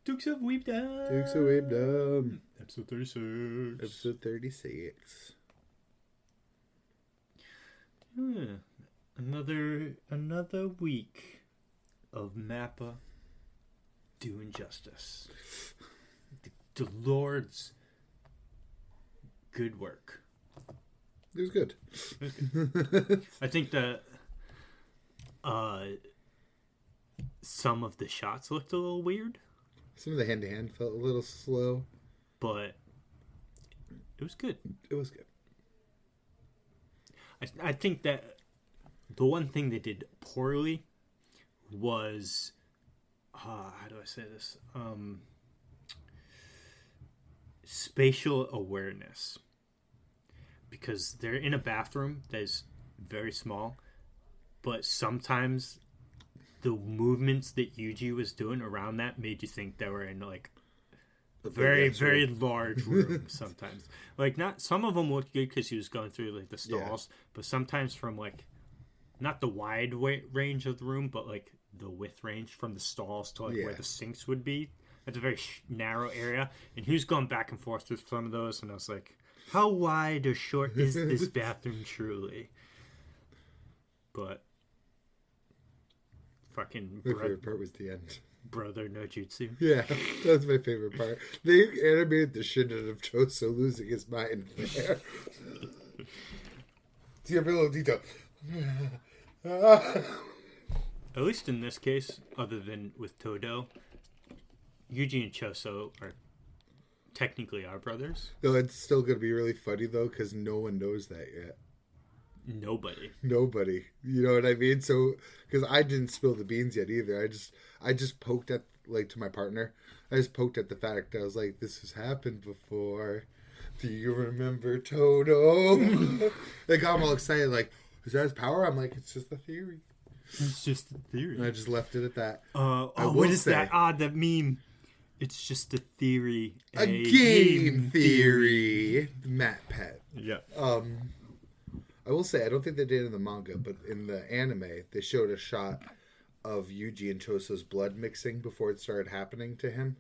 Dukes of Weebdom. Dukes of Weebdom. Episode 36. Episode 36. Another week of Mappa doing justice. The Lord's good work. It was good. I think that some of the shots looked a little weird. Some of the hand-to-hand felt a little slow. But it was good. It was good. I think that the one thing they did poorly was... how do I say this? Spatial awareness. Because they're in a bathroom that is very small, but sometimes the movements that Yuji was doing around that made you think they were in like a very large room sometimes. Like, not some of them looked good because he was going through like the stalls, but sometimes from like not the wide range of the room, but like the width range from the stalls to like where the sinks would be. That's a very narrow area, and he was going back and forth with some of those, and I was like, how wide or short is this bathroom truly? But fucking my favorite part was the end. Brother no jutsu. Yeah, that's my favorite part. They animated the shit out of Choso losing his mind there. See a little detail. At least in this case, other than with Todo, Yuji and Choso are technically our brothers. No, it's still going to be really funny, though, because no one knows that yet. Nobody. You know what I mean? So, because I didn't spill the beans yet either. I just poked at, like, to my partner. I just poked at the fact. I was like, this has happened before. Do you remember Todo? They got him all excited, like, is that his power? I'm like, it's just a theory. It's just a theory. And I just left it at that. What is that? That meme. It's just a theory. A game theory. Matt Pet. Yeah. I will say, I don't think they did in the manga, but in the anime, they showed a shot of Yuji and Choso's blood mixing before it started happening to him.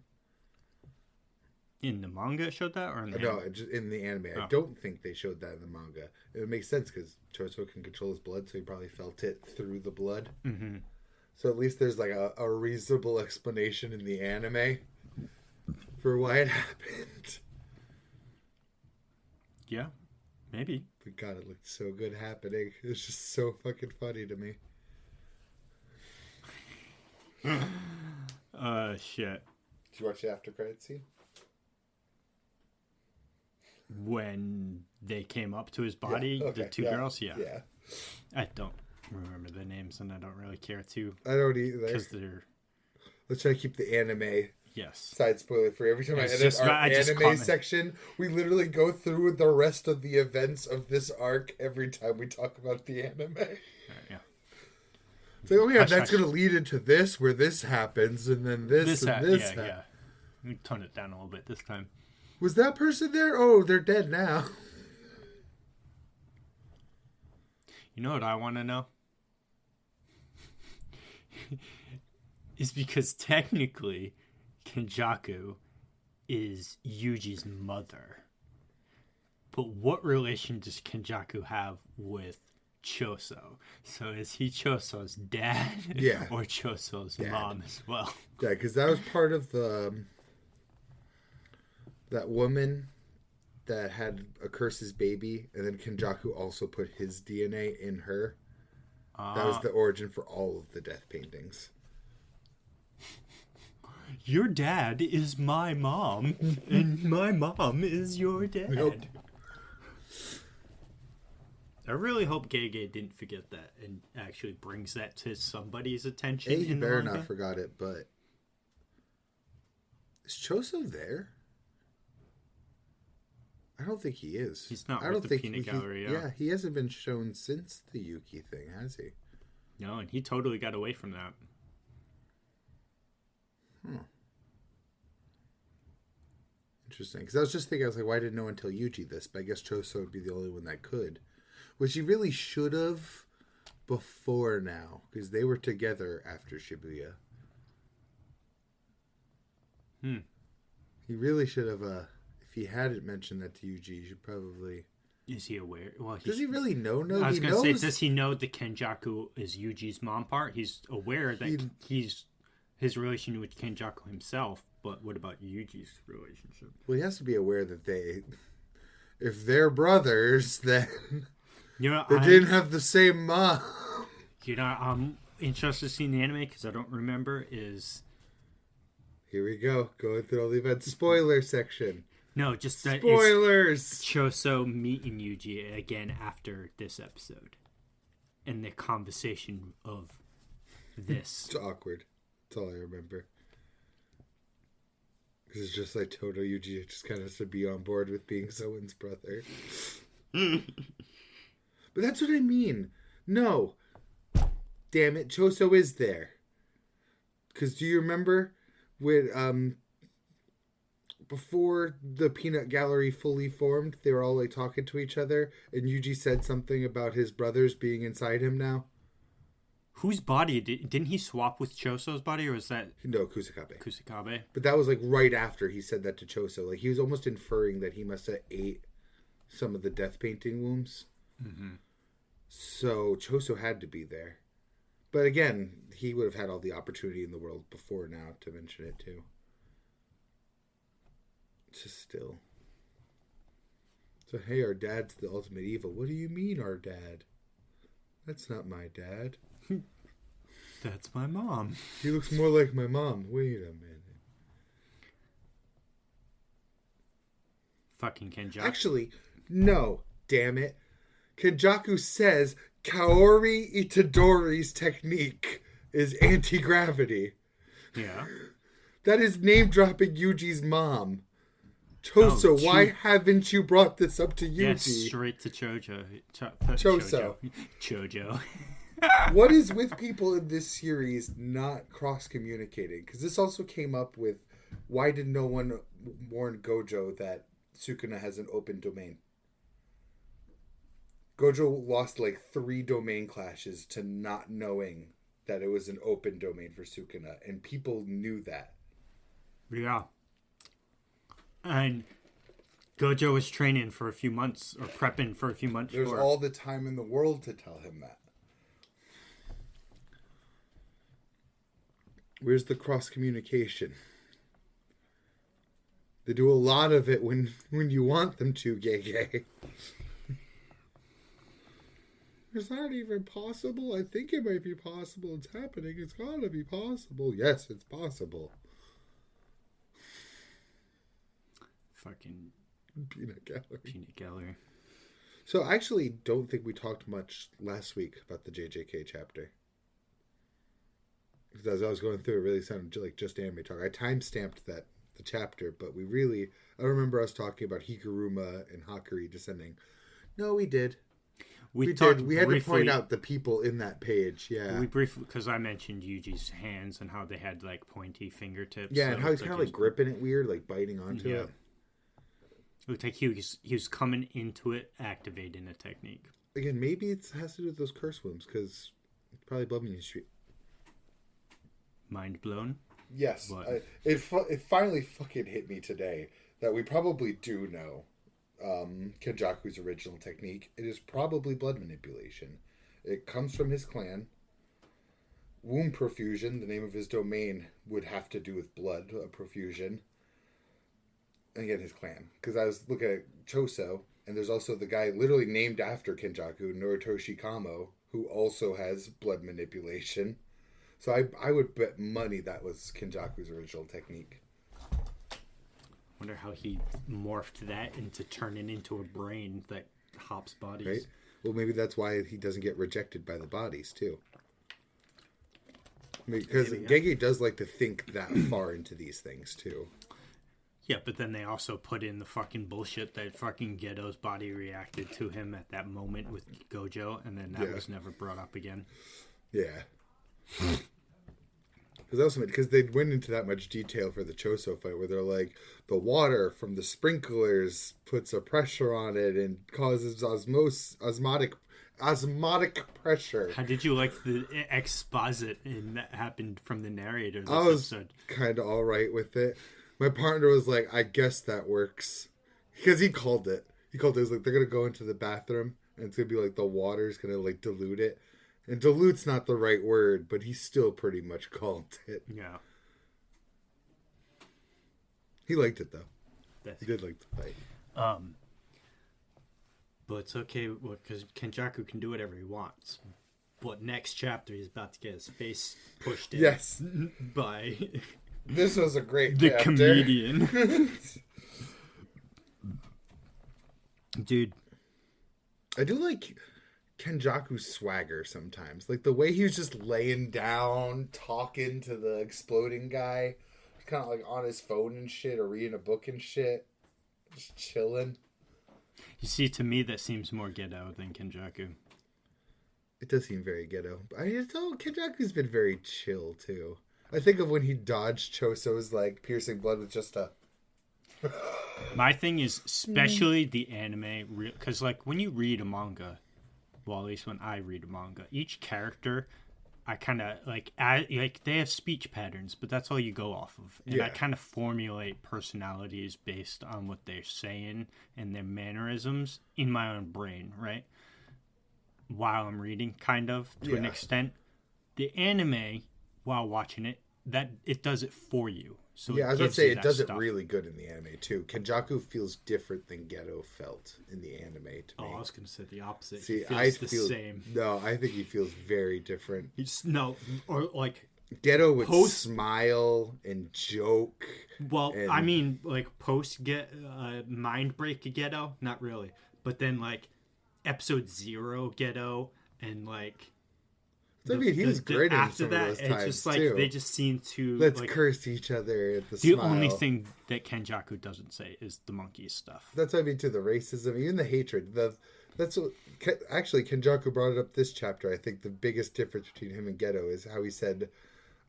In the manga it showed that? Or in the No, just in the anime. I don't think they showed that in the manga. It makes sense because Choso can control his blood, so he probably felt it through the blood. Mm-hmm. So at least there's like a reasonable explanation in the anime for why it happened. Yeah, maybe. But God, it looked so good happening. It was just so fucking funny to me. Shit. Did you watch the after credit scene? When they came up to his body, the two girls? Yeah. I don't remember the names, and I don't really care to. I don't either. Because they're... Let's try to keep the anime side spoiler free. Every time I edit our anime section, we literally go through the rest of the events of this arc every time we talk about the anime. Yeah. It's like, oh yeah, that's going to lead into this, where this happens, and then this and this. Yeah. Let me tone it down a little bit this time. Was that person there? Oh, they're dead now. You know what I want to know? Is because technically Kenjaku is Yuji's mother. But what relation does Kenjaku have with Choso? So is he Choso's dad? Yeah. Or Choso's mom as well? Yeah, because that was part of that woman that had a curse's baby, and then Kenjaku also put his DNA in her. That was the origin for all of the death paintings. Your dad is my mom, and my mom is your dad. Nope. I really hope Gege didn't forget that and actually brings that to somebody's attention. He better not forgot it, but... Is Choso there? I don't think he is. He's not with the peanut gallery. Yeah, he hasn't been shown since the Yuki thing, has he? No, and he totally got away from that. Interesting. Because I was just thinking, I was like, why didn't no one tell Yuji this? But I guess Choso would be the only one that could. Which he really should have before now. Because they were together after Shibuya. He really should have, if he hadn't mentioned that to Yuji, you should probably... Is he aware? Well, does he really know? No, I was going to say, knows... does he know the Kenjaku is Yuji's mom part? He's aware that he's his relation with Kenjaku himself, but what about Yuji's relationship? Well, he has to be aware that if they're brothers, then they didn't have the same mom. I'm interested to see in the anime, because I don't remember, is... Here we go, going through all the events. Spoiler section. No, just that spoilers. Choso meeting Yuji again after this episode, and the conversation of this. It's awkward. That's all I remember. Because it's just like Toto Yuji just kind of has to be on board with being Zoen's brother. But that's what I mean. No. Damn it, Choso is there. Because do you remember when before the peanut gallery fully formed, they were all like talking to each other, and Yuji said something about his brothers being inside him now? Whose body? Didn't he swap with Choso's body, or was that... No, Kusakabe. Kusakabe? But that was like right after he said that to Choso. Like he was almost inferring that he must have ate some of the death painting wombs. Mm-hmm. So Choso had to be there. But again, he would have had all the opportunity in the world before now to mention it too. Just still. So hey, our dad's the ultimate evil. What do you mean, our dad? That's not my dad. That's my mom. He looks more like my mom. Wait a minute. Fucking Kenjaku. Actually, no. Damn it. Kenjaku says Kaori Itadori's technique is anti-gravity. Yeah. That is name-dropping Yuji's mom. Choso, why haven't you brought this up to Yuji? Yeah, straight to Chojo. Choso. Chojo. What is with people in this series not cross-communicating? Because this also came up with, why did no one warn Gojo that Sukuna has an open domain? Gojo lost like 3 domain clashes to not knowing that it was an open domain for Sukuna, and people knew that. Yeah. And Gojo was training for a few months, or prepping for a few months. There's all the time in the world to tell him that. Where's the cross communication? They do a lot of it when you want them to, Gege. It's not even possible. I think it might be possible. It's happening. It's gotta be possible. Yes, it's possible. Fucking peanut gallery. Peanut gallery. So I actually don't think we talked much last week about the JJK chapter. Because as I was going through, it really sounded like just anime talk. I timestamped the chapter, but I remember us talking about Higuruma and Hakuri descending. No, we did. We did. We had to point out the people in that page. Yeah, we briefly, because I mentioned Yuji's hands and how they had like pointy fingertips. Yeah, so and how he's kind of like gripping it weird, like biting onto it. It looked like he was coming into it, activating a technique. Again, maybe it has to do with those curse wounds, because it's probably Blood Ministry. Mind blown? Yes. It finally fucking hit me today that we probably do know Kenjaku's original technique. It is probably blood manipulation. It comes from his clan. Womb perfusion, the name of his domain, would have to do with blood perfusion. And again, his clan. Because I was looking at Choso, and there's also the guy literally named after Kenjaku, Noritoshi Kamo, who also has blood manipulation. So I would bet money that was Kenjaku's original technique. Wonder how he morphed that into turning into a brain that hops bodies. Right? Well, maybe that's why he doesn't get rejected by the bodies, too. Because Gege does like to think that far into these things, too. Yeah, but then they also put in the fucking bullshit that fucking Gedo's body reacted to him at that moment with Gojo, and then that was never brought up again. Yeah. Because they went into that much detail for the Choso fight, where they're like, the water from the sprinklers puts a pressure on it and causes osmotic pressure. How did you like the exposit that happened from the narrator this I was episode? kind of all right with it. My partner was like, I guess that works. Because he called it. He called it. He was like, they're going to go into the bathroom, and it's going to be like the water's going to like dilute it. And dilute's not the right word, but he still pretty much called it. Yeah. He liked it, though. He did like the fight. But it's okay, because Kenjaku can do whatever he wants. But next chapter, he's about to get his face pushed in. Yes. By this was a great the chapter. comedian. Dude. I do like Kenjaku's swagger sometimes. Like the way he was just laying down, talking to the exploding guy. Kind of like on his phone and shit, or reading a book and shit. Just chilling. You see, to me, that seems more ghetto than Kenjaku. It does seem very ghetto. I know Kenjaku's been very chill, too. I think of when he dodged Choso's, like, piercing blood with just a... My thing is, especially the anime, because, like, when you read a manga, well, at least when I read a manga, each character, I kind of, like, they have speech patterns, but that's all you go off of. And I kind of formulate personalities based on what they're saying and their mannerisms in my own brain, right? While I'm reading, kind of, to an extent. The anime, while watching it, that it does it for you. So I was going to say, it does stuff. it really good in the anime, too. Kenjaku feels different than Geto felt in the anime to me. Oh, I was going to say the opposite. See, he feels the same. No, I think he feels very different. Or like... Geto would smile and joke. Well, I mean, like, Mind Break Geto? Not really. But then, like, Episode 0 Geto, and, like... I mean, he was great after in some that, of those times, it's just like too. they just seem to... Let's like, curse each other at the smile. Only thing that Kenjaku doesn't say is the monkey stuff. That's what I mean, too. The racism, even the hatred. Actually, Kenjaku brought it up this chapter. I think the biggest difference between him and Geto is how he said,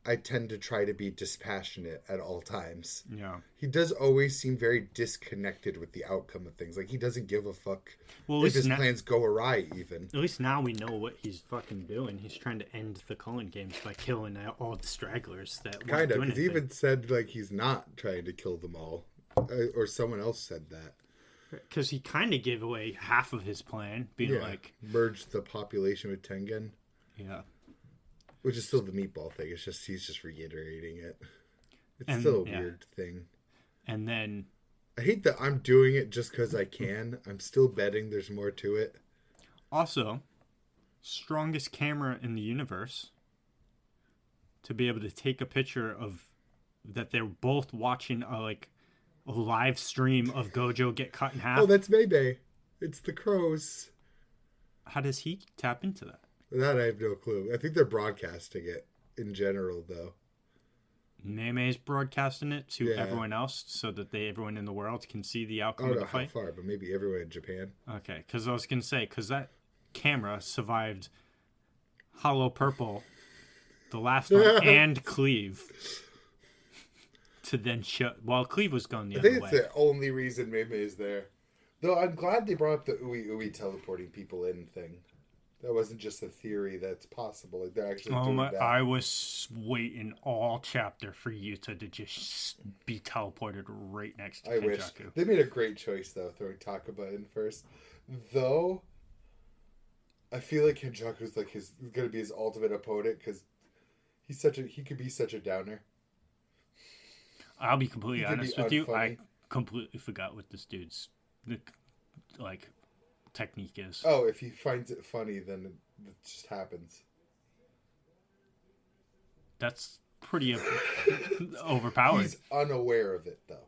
I tend to try to be dispassionate at all times. Yeah. He does always seem very disconnected with the outcome of things. Like, he doesn't give a fuck if his plans go awry, even. At least now we know what he's fucking doing. He's trying to end the Cullen Games by killing all the stragglers that kind of, because he even said, like, he's not trying to kill them all. Or someone else said that. Because he kind of gave away half of his plan, being like... merge the population with Tengen. Yeah. Which is still the meatball thing. It's just he's just reiterating it. It's still a weird thing. And then... I hate that I'm doing it just because I can. I'm still betting there's more to it. Also, strongest camera in the universe. To be able to take a picture of... That they're both watching a live stream of Gojo get cut in half. Oh, that's Mayday. It's the crows. How does he tap into that? That I have no clue. I think they're broadcasting it in general, though. Meme's broadcasting it to everyone else so that everyone in the world can see the outcome of the fight. I don't know how far, but maybe everyone in Japan. Okay, because I was going to say, because that camera survived Hollow Purple, the last one, and Cleave. To then show... Well, Cleave was going the other way. I think it's the only reason Meme is there. Though I'm glad they brought up the Ui teleporting people in thing. That wasn't just a theory that's possible. Like, they're actually doing that. I was waiting all chapter for Yuta to just be teleported right next to Kenjaku. Wish. They made a great choice, though, throwing Takaba in first. Though, I feel like Kenjaku's like going to be his ultimate opponent because he could be such a downer. I'll be completely honest with you. I completely forgot what this dude's technique is. Oh, if he finds it funny, then it just happens. That's pretty overpowered. He's unaware of it, though.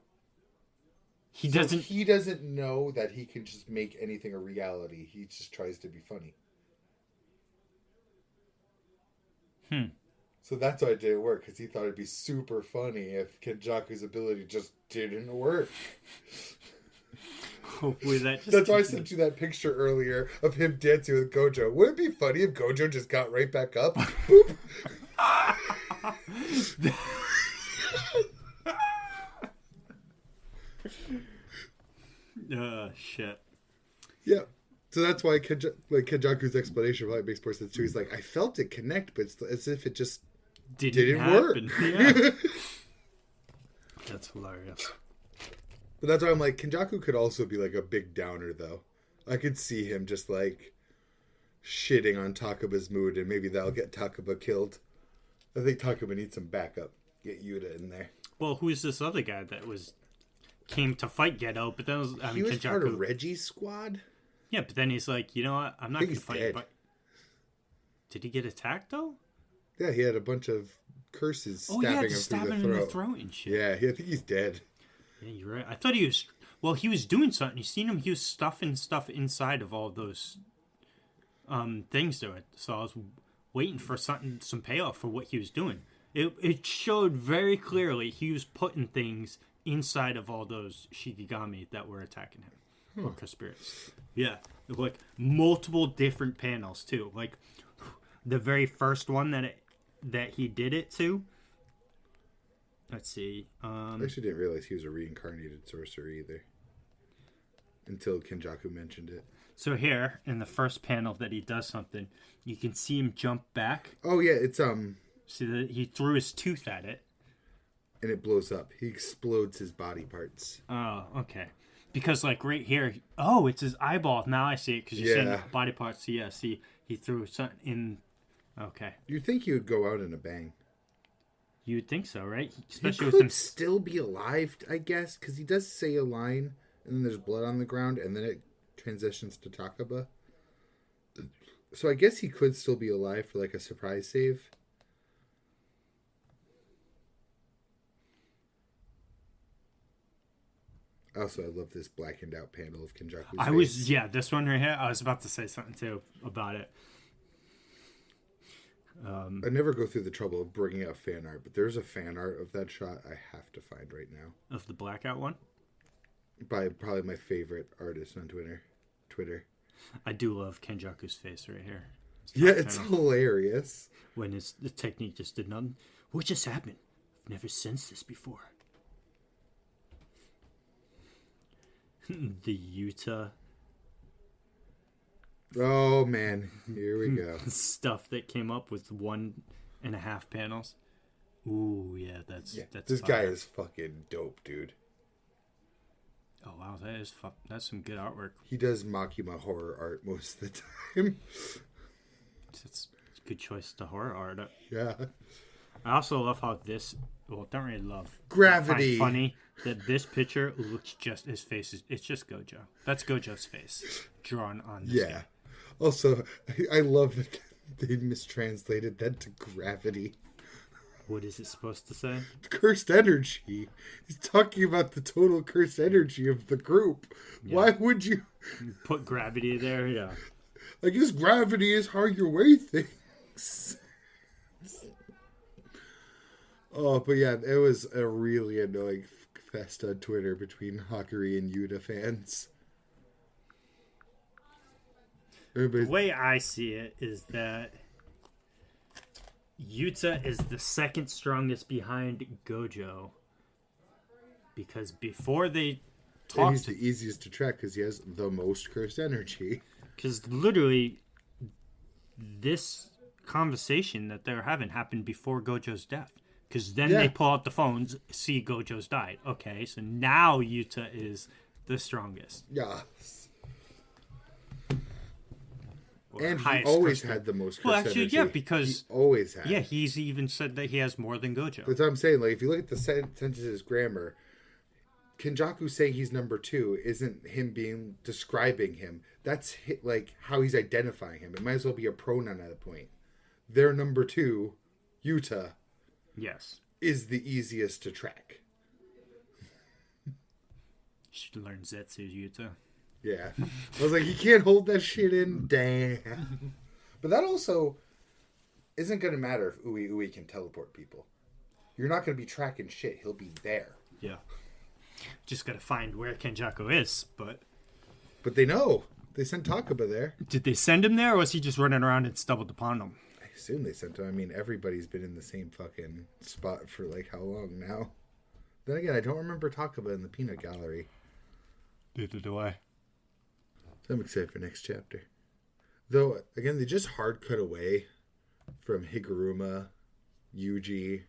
He doesn't know that he can just make anything a reality. He just tries to be funny. So that's why it didn't work, because he thought it'd be super funny if Kenjaku's ability just didn't work. Hopefully that's why I sent you that picture earlier of him dancing with Gojo. Would it be funny if Gojo just got right back up? Boop. Shit. Yeah. So that's why Kenjaku's explanation probably makes more sense too. He's like, I felt it connect, but it's as if it just didn't work. Yeah. That's hilarious. But that's why I'm like, Kenjaku could also be like a big downer, though. I could see him just like shitting on Takuba's mood, and maybe that'll get Takuba killed. I think Takuba needs some backup. Get Yuta in there. Well, who's this other guy that came to fight Geto, but then he was Kenjaku, part of Reggie's squad? Yeah, but then he's like, you know what? I'm not going to fight you. But... Did he get attacked, though? Yeah, he had a bunch of curses stabbing him through the throat and shit. Yeah, I think he's dead. Yeah, you're right. I thought he was... Well, he was doing something. You seen him? He was stuffing stuff inside of all those things to it. So I was waiting for some payoff for what he was doing. It showed very clearly he was putting things inside of all those Shikigami that were attacking him. Or conspirators. Yeah. Like, multiple different panels, too. Like, the very first one that he did it to. Let's see. I actually didn't realize he was a reincarnated sorcerer either. Until Kenjaku mentioned it. So here, in the first panel that he does something, you can see him jump back. Oh, yeah, it's, See that he threw his tooth at it. And it blows up. He explodes his body parts. Oh, okay. Because, like, right here... Oh, it's his eyeball. Now I see it, because you're saying body parts. So, yeah, see, he threw something in... Okay. You'd think he would go out in a bang. You would think so, right? Especially he could still be alive, I guess, because he does say a line, and then there's blood on the ground, and then it transitions to Takuba. So I guess he could still be alive for, like, a surprise save. Also, I love this blackened out panel of Kenjaku's face. This one right here, I was about to say something, too, about it. I never go through the trouble of bringing up fan art, but there's a fan art of that shot I have to find right now. Of the blackout one? By probably my favorite artist on Twitter. I do love Kenjaku's face right here. It's hilarious. When the technique just did nothing. What just happened? I've never sensed this before. The Yuta. Oh, man. Here we go. Stuff that came up with 1.5 panels. Ooh, yeah, that's this fire. Guy is fucking dope, dude. Oh, wow, that's some good artwork. He does Makima horror art most of the time. It's a good choice to horror art. Yeah. I also love how this... Well, don't really love... Gravity. I find funny that this picture looks just... His face is... It's just Gojo. That's Gojo's face drawn on this game. Also, I love that they mistranslated that to gravity. What is it supposed to say? Cursed energy. He's talking about the total cursed energy of the group. Yeah. Why would you... Put gravity there? Yeah. I guess gravity is how you weigh things. Oh, but yeah, it was a really annoying fest on Twitter between Hakuri and Yuta fans. The way I see it is that Yuta is the second strongest behind Gojo. Because before they talked... He's the easiest to track because he has the most cursed energy. Because literally, this conversation that they're having happened before Gojo's death. Because then they pull out the phones, see Gojo's died. Okay, so now Yuta is the strongest. Yes. And he always had the most cursed energy. Yeah, because... He always had. Yeah, he's even said that he has more than Gojo. That's what I'm saying. Like, if you look at the sentences grammar, Kenjaku saying he's number 2 isn't him describing him. That's like how he's identifying him. It might as well be a pronoun at a point. Their number 2, Yuta, is the easiest to track. Should learn Zetsu's Yuta. Yeah. I was like, you can't hold that shit in. Damn. But that also isn't going to matter if Ui can teleport people. You're not going to be tracking shit. He'll be there. Yeah. Just got to find where Kenjaku is, but... But they know. They sent Takuba there. Did they send him there, or was he just running around and stumbled upon him? I assume they sent him. I mean, everybody's been in the same fucking spot for, like, how long now? Then again, I don't remember Takuba in the peanut gallery. Neither do I. I'm excited for next chapter. Though, again, they just hard cut away from Higuruma, Yuji,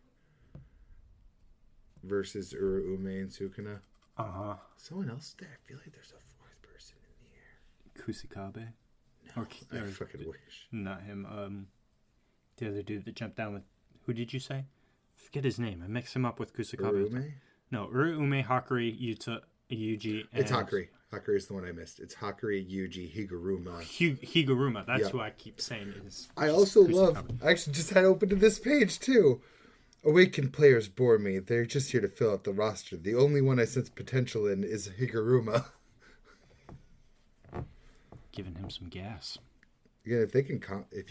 versus Uruume and Sukuna. Uh-huh. Someone else there? I feel like there's a fourth person in the air. Kusakabe? No, I fucking wish. Not him. The other dude that jumped down with... Who did you say? Forget his name. I mixed him up with Kusakabe. Uruume? No, Uruume, Hakuri, Yuji, and... It's Hakuri. Hakuri is the one I missed. It's Hakuri, Yuji, Higuruma. Higuruma. That's who I keep saying is. I also Kusakabe. love... I actually just had open to this page, too. Awakened players bore me. They're just here to fill out the roster. The only one I sense potential in is Higuruma. Giving him some gas. Yeah, if he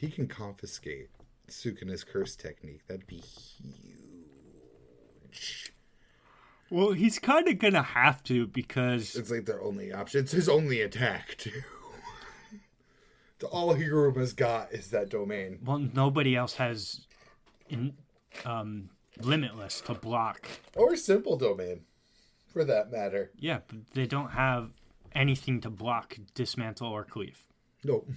can confiscate Sukuna's curse technique, that'd be huge. Well, he's kind of gonna have to because it's like their only option. It's his only attack too. All Higuruma's got is that domain. Well, nobody else has Limitless to block. Or simple domain, for that matter. Yeah, but they don't have anything to block Dismantle or Cleave. Nope.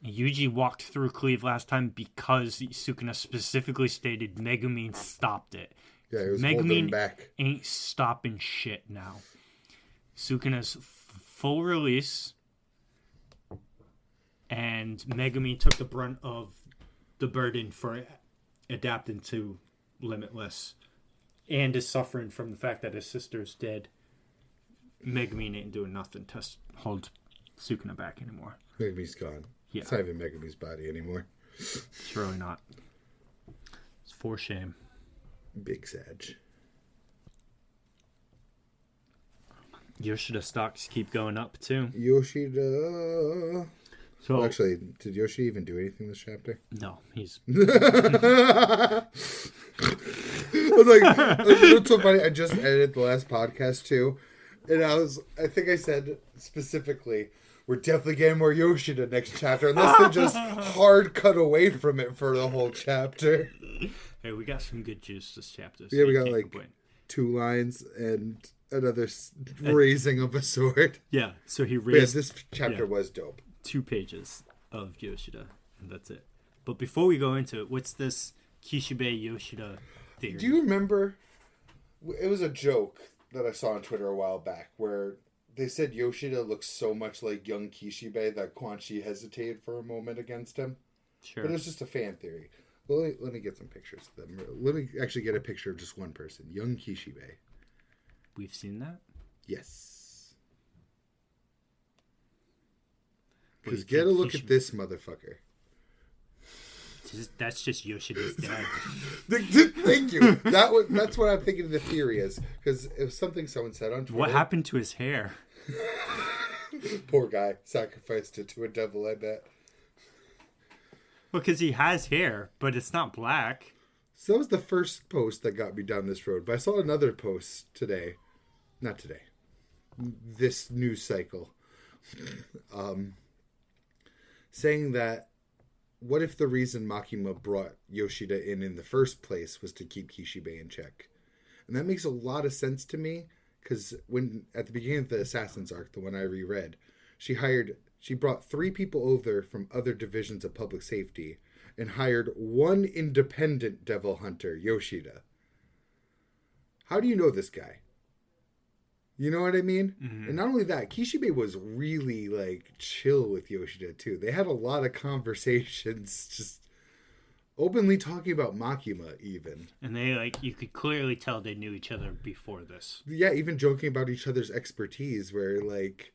Yuji walked through Cleave last time because Sukuna specifically stated Megumin stopped it. Yeah, it was holding him back. Ain't stopping shit now. Sukuna's full release, and Megumin took the brunt of the burden for adapting to Limitless, and is suffering from the fact that his sister's dead. Megumin ain't doing nothing to hold Sukuna back anymore. Megumin's gone. Yeah. It's not even Megumin's body anymore. It's really not. It's for shame. Big Sag. Yoshida stocks keep going up too. Yoshida. So actually, did Yoshida even do anything this chapter? No, he's. I was like, it's so funny. I just edited the last podcast too, and I think I said specifically, we're definitely getting more Yoshida next chapter, unless they just hard cut away from it for the whole chapter. Hey, we got some good juice this chapter. So yeah, we got like 2 lines and another raising of a sword. Yeah, so he raised. Yeah, this chapter was dope. 2 pages of Yoshida, and that's it. But before we go into it, what's this Kishibe Yoshida theory? Do you remember? It was a joke that I saw on Twitter a while back where they said Yoshida looks so much like young Kishibe that Quan Chi hesitated for a moment against him. Sure. But it was just a fan theory. Well, let me get some pictures of them. Let me actually get a picture of just one person. Young Kishibe. We've seen that? Yes. Because get a look at this motherfucker. That's just Yoshida's dad. Thank you. That's what I'm thinking the theory is. Because it was something someone said on Twitter. What happened to his hair? Poor guy. Sacrificed it to a devil, I bet. Well, because he has hair, but it's not black. So that was the first post that got me down this road. But I saw another post today. Not today. This news cycle. Saying that what if the reason Makima brought Yoshida in the first place was to keep Kishibe in check? And that makes a lot of sense to me, because when at the beginning of the Assassin's arc, the one I reread, she brought 3 people over from other divisions of public safety and hired 1 independent devil hunter, Yoshida. How do you know this guy? You know what I mean? Mm-hmm. And not only that, Kishibe was really, like, chill with Yoshida, too. They had a lot of conversations, just openly talking about Makima, even. And they, like, you could clearly tell they knew each other before this. Yeah, even joking about each other's expertise, where, like,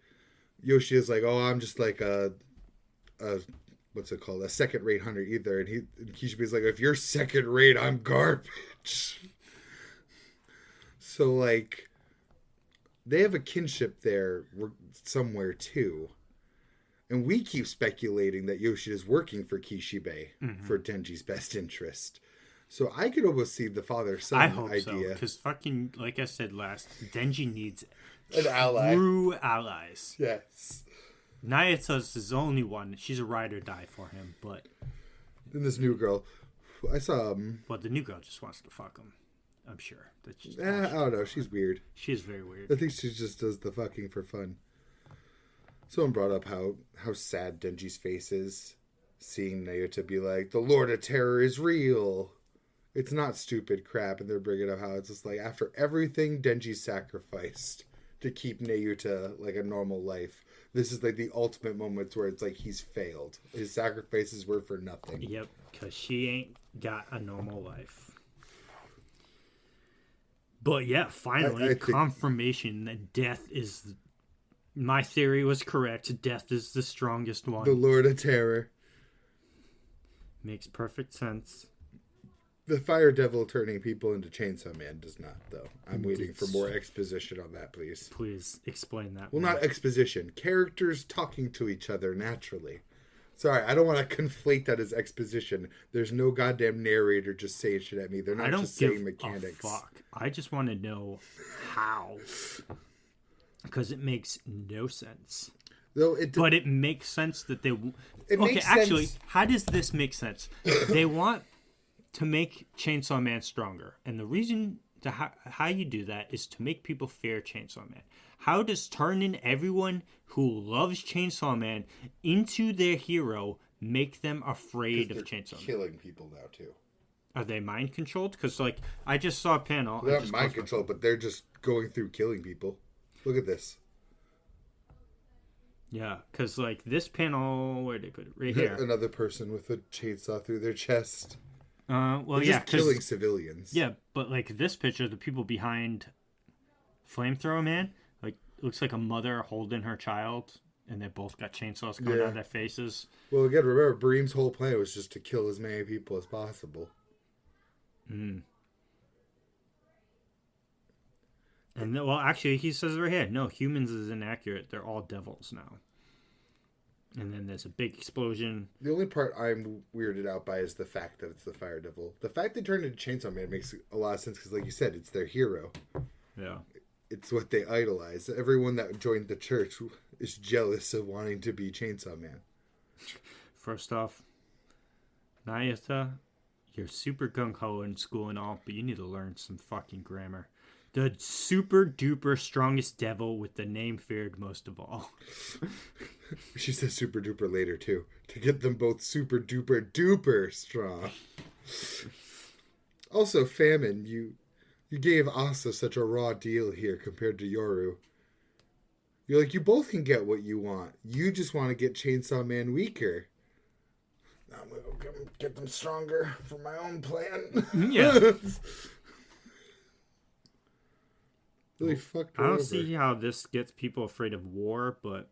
Yoshida's like, oh, I'm just, like, what's it called? A second-rate hunter, either. And Kishibe's like, if you're second-rate, I'm garbage. So, like, they have a kinship there somewhere too. And we keep speculating that Yoshida's working for Kishibe for Denji's best interest. So I could almost see the father-son idea. I hope so. Because fucking, like I said last, Denji needs an ally. True allies. Yes. Nayata's his only one. She's a ride or die for him, but... And this new girl. I saw... Well, the new girl just wants to fuck him. I'm sure. That's just I don't know. She's weird. She's very weird. I think she just does the fucking for fun. Someone brought up how sad Denji's face is, seeing Nayota be like, the Lord of Terror is real. It's not stupid crap, and they're bringing up how it's just like after everything Denji sacrificed to keep Nayuta like a normal life, this is like the ultimate moments where it's like he's failed. His sacrifices were for nothing. Yep, because she ain't got a normal life. But yeah, finally, I think confirmation that death is... My theory was correct. Death is the strongest one. the Lord of Terror. Makes perfect sense. The Fire Devil turning people into Chainsaw Man does not, though. I'm waiting for more exposition on that, please. Please explain that. Well, more. not exposition. Characters talking to each other naturally. Sorry, I don't want to conflate that as exposition. There's no goddamn narrator just saying shit at me. They're not just saying mechanics. Fuck. I just want to know how. Because it makes no sense. But it makes sense that they... Actually, how does this make sense? They want to make Chainsaw Man stronger. And the reason how you do that is to make people fear Chainsaw Man. How does turning everyone who loves Chainsaw Man into their hero make them afraid of Chainsaw Man? Killing people now, too. Are they mind controlled? Because, like, I just saw a panel. They're not mind controlled, but they're just going through killing people. Look at this. Yeah, because, like, this panel, where did they put it? Right here. Another person with a chainsaw through their chest. Well, they're just killing civilians. Yeah, but, like, this picture, the people behind Flamethrower Man, like, looks like a mother holding her child, and they both got chainsaws coming out of their faces. Well, again, remember, Bream's whole plan was just to kill as many people as possible. And, well, actually, he says right here, no, humans is inaccurate. They're all devils now. And then there's a big explosion. The only part I'm weirded out by is the fact that it's the Fire Devil. The fact they turned into Chainsaw Man makes a lot of sense because, like you said, it's their hero. Yeah. It's what they idolize. Everyone that joined the church is jealous of wanting to be Chainsaw Man. First off, Nayuta, you're super gung-ho in school and all, but you need to learn some fucking grammar. The super duper strongest devil with the name feared most of all. She says super duper later too, to get them both super duper duper strong. Also, Famine, you gave Asa such a raw deal here compared to Yoru. You're like, you both can get what you want. You just want to get Chainsaw Man weaker. I'm going to get them stronger for my own plan. Yeah. Really fucked her I don't over. see how this gets people afraid of war, but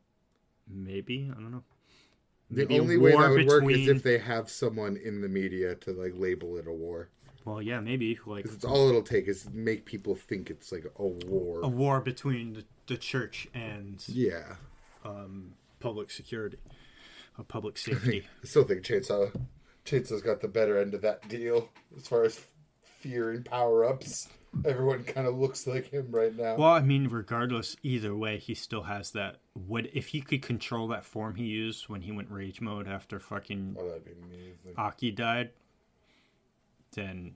maybe. I don't know. Maybe the only way that would work is if they have someone in the media to like label it a war. Well, yeah, maybe. Like, it's all it'll take is make people think it's like a war. A war between the church and public security. Public safety. I still think Chainsaw's got the better end of that deal as far as fear and power-ups. Everyone kind of looks like him right now. Well, I mean, regardless, either way, he still has that. If he could control that form he used when he went rage mode after fucking that'd be amazing. Aki died, then,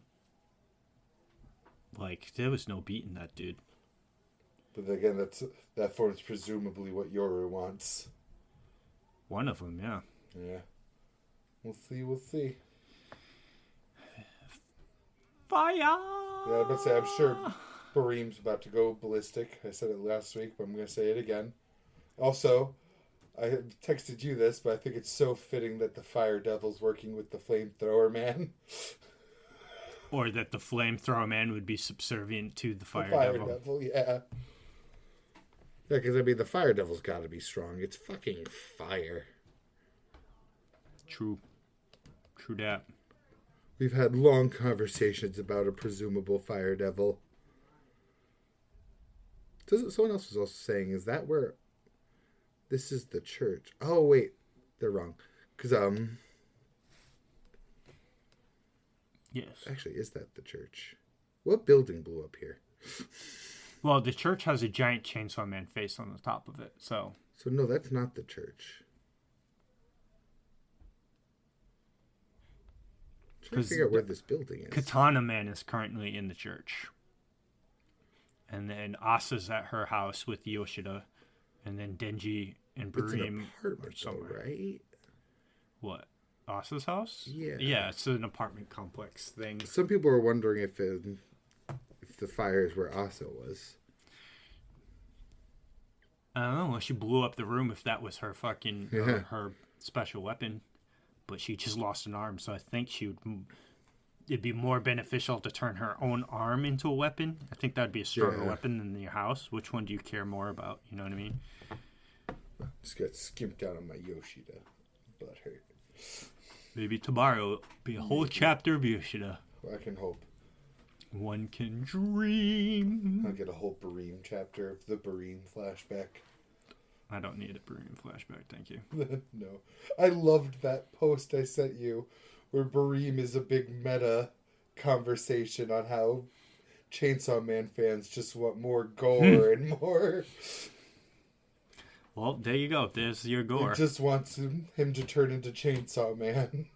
like, there was no beating that dude. But again, that form's presumably what Yoru wants. One of them, yeah. Yeah. We'll see. Fire! Yeah, I was about to say, I'm sure Bareem's about to go ballistic. I said it last week, but I'm going to say it again. Also, I had texted you this, but I think it's so fitting that the Fire Devil's working with the Flamethrower Man. Or that the Flamethrower Man would be subservient to the Fire Devil. Yeah. Yeah, because, I mean, the Fire Devil's got to be strong. It's fucking fire. True that. We've had long conversations about a presumable Fire Devil. Someone else was also saying, is that where... This is the church. Oh, wait. They're wrong. Because, Yes. Actually, is that the church? What building blew up here? Well, the church has a giant Chainsaw Man face on the top of it, so... So, no, that's not the church. I'm trying to figure out where this building is. Katana Man is currently in the church. And then Asa's at her house with Yoshida. And then Denji and Bareem it's an apartment, though, right? What? Asa's house? Yeah. Yeah, it's an apartment complex thing. Some people are wondering if the fire is where Asa was. I don't know. Well, she blew up the room if that was her fucking her special weapon, but she just lost an arm. So I think it'd be more beneficial to turn her own arm into a weapon. I think that'd be a stronger weapon than your house. Which one do you care more about? You know what I mean? Just got skimped out on my Yoshida butt hurt. Maybe tomorrow will be a whole chapter of Yoshida. I can hope. One can dream. I'll get a whole Bareem chapter of the Bareem flashback. I don't need a Bareem flashback, thank you. No. I loved that post I sent you where Bareem is a big meta conversation on how Chainsaw Man fans just want more gore and more. Well, there you go. There's your gore. He just wants him to turn into Chainsaw Man.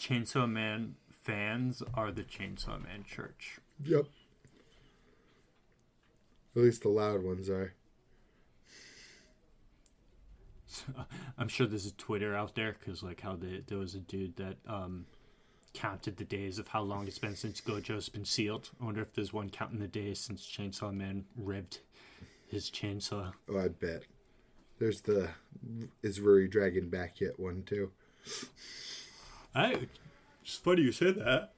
Chainsaw Man fans are the Chainsaw Man church. Yep. At least the loud ones are. I'm sure there's a Twitter out there because, like, how there was a dude that counted the days of how long it's been since Gojo's been sealed. I wonder if there's one counting the days since Chainsaw Man ribbed his chainsaw. Oh, I bet. There's the "Is Ruri Dragon back yet?" one too. It's funny you say that.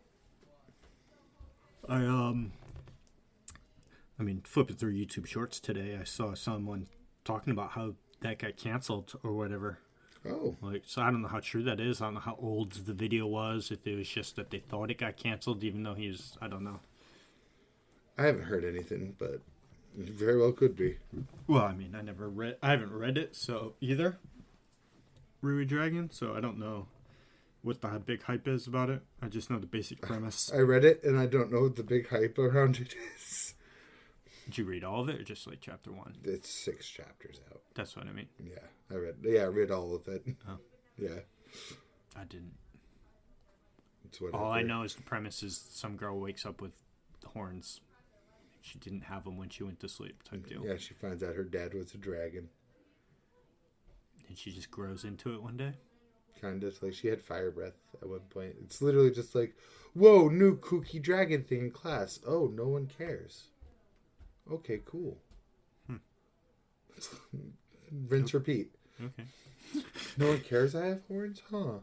I mean, flipping through YouTube Shorts today, I saw someone talking about how that got canceled or whatever. Oh. Like, so I don't know how true that is. I don't know how old the video was. If it was just that they thought it got canceled, even though I don't know. I haven't heard anything, but it very well could be. Well, I mean, I haven't read it, so either. Ruri Dragon, so I don't know what the big hype is about it. I just know the basic premise. I read it, and I don't know what the big hype around it is. Did you read all of it, or just like chapter 1? It's 6 chapters out. That's what I mean. Yeah, I read all of it. Oh. Yeah. I didn't. It's what all I know is the premise is some girl wakes up with horns. She didn't have them when she went to sleep, type deal. Yeah, she finds out her dad was a dragon. And she just grows into it one day? Kind of. Like, she had fire breath at one point. It's literally just like, whoa, new kooky dragon thing in class. Oh, no one cares. Okay, cool. Rinse, repeat. Okay. No one cares I have horns? Huh.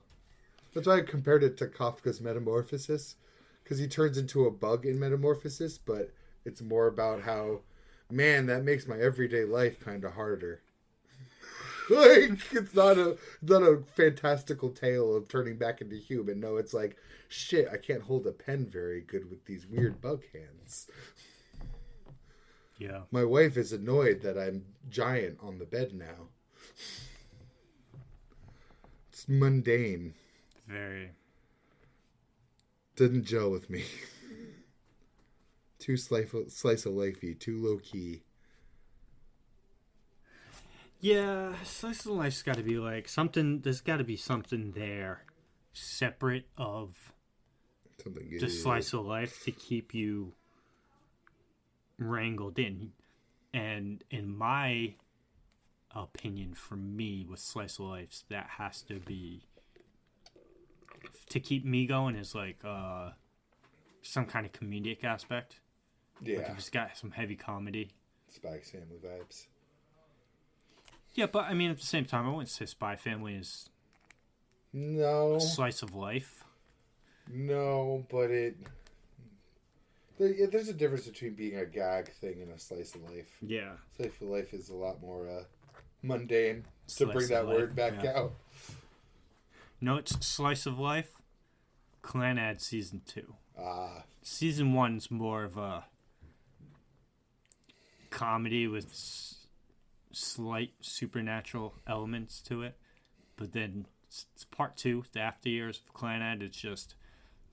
That's why I compared it to Kafka's Metamorphosis. Because he turns into a bug in Metamorphosis, but it's more about how, man, that makes my everyday life kind of harder. Like, it's not a fantastical tale of turning back into human. No, it's like, shit, I can't hold a pen very good with these weird bug hands. Yeah. My wife is annoyed that I'm giant on the bed now. It's mundane. Very. Didn't gel with me. Too slice of lifey, too low key. Yeah, slice of life's got to be like something. There's got to be something there, separate of Something the slice of life to keep you wrangled in. And in my opinion, for me, with slice of life, that has to be to keep me going is like some kind of comedic aspect. Yeah, like if it's got some heavy comedy. Spy Family vibes. Yeah, but I mean, at the same time, I wouldn't say Spy Family is no a slice of life. No, but there's a difference between being a gag thing and a slice of life. Yeah. Slice of life is a lot more mundane, Slice to bring that word back out. No, it's Slice of Life. Clanad Season 2. Ah. Season 1's more of a comedy with slight supernatural elements to it. But then it's part 2, the after years of Clanad. It's just,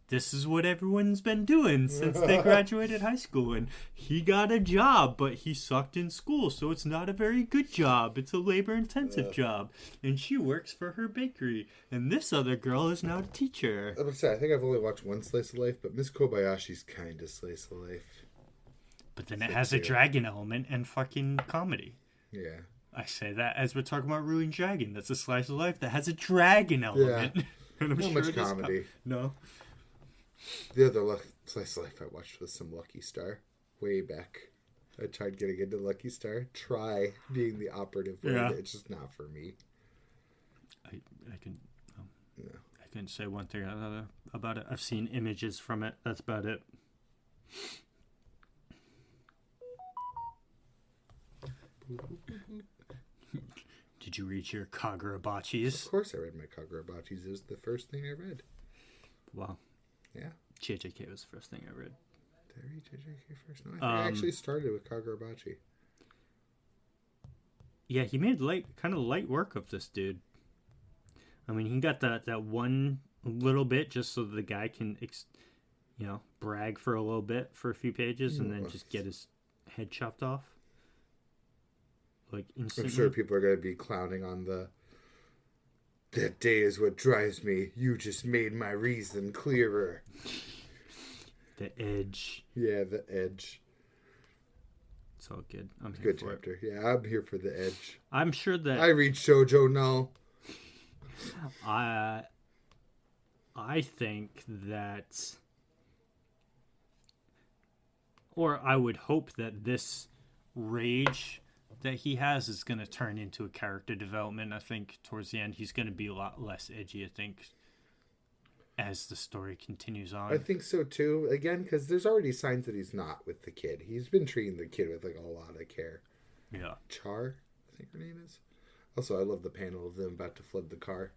this is what everyone's been doing since they graduated high school. And he got a job, but he sucked in school, so it's not a very good job. It's a labor-intensive job. And she works for her bakery. And this other girl is now a teacher. I think I've only watched one Slice of Life, but Miss Kobayashi's kind of Slice of Life. But then it has a dragon element and fucking comedy. Yeah. I say that as we're talking about Ruri Dragon. That's a slice of life that has a dragon element. Yeah. And I'm Not sure much comedy. No. The other slice of life I watched was some Lucky Star way back. I tried getting into Lucky Star. Try being the operative word. Yeah. It's just not for me. I can. No. I can say one thing about it. I've seen images from it. That's about it. Did you read your Kagura bachis? Of course I read my Kagura bachis. It was the first thing I read. Wow. Yeah. JJK was the first thing I read. Did I read JJK first? No, I think I actually started with Kagura bachi. Yeah, he made kind of light work of this dude. I mean, he got that one little bit just so the guy can, brag for a little bit for a few pages and then just get his head chopped off. Like instantly. I'm sure people are going to be clowning on that day is what drives me. You just made my reason clearer. The edge. Yeah, the edge. It's all good. I'm here Good for chapter. it. Yeah, I'm here for the edge. I'm sure that I read shoujo now. I think that, or I would hope that this rage that he has is going to turn into a character development. I think towards the end he's going to be a lot less edgy, I think, as the story continues on. I think so too. Again, because there's already signs that he's not with the kid. He's been treating the kid with like a lot of care. Yeah. Char, I think her name is. Also, I love the panel of them about to flood the car.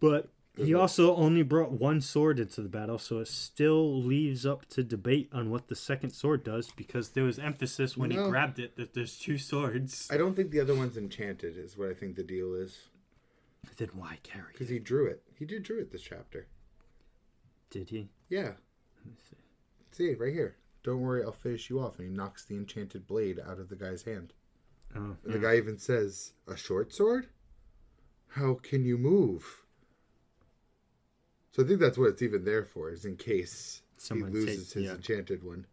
But he also only brought one sword into the battle, so it still leaves up to debate on what the second sword does, because there was emphasis when he grabbed it that there's two swords. I don't think the other one's enchanted, is what I think the deal is. Then why carry it? Because he drew it. He did drew it this chapter. Did he? Yeah. Let me see. See, right here. Don't worry, I'll finish you off. And he knocks the enchanted blade out of the guy's hand. Oh, And the guy even says, a short sword? How can you move? So I think that's what it's even there for, is in case Someone he loses his enchanted one.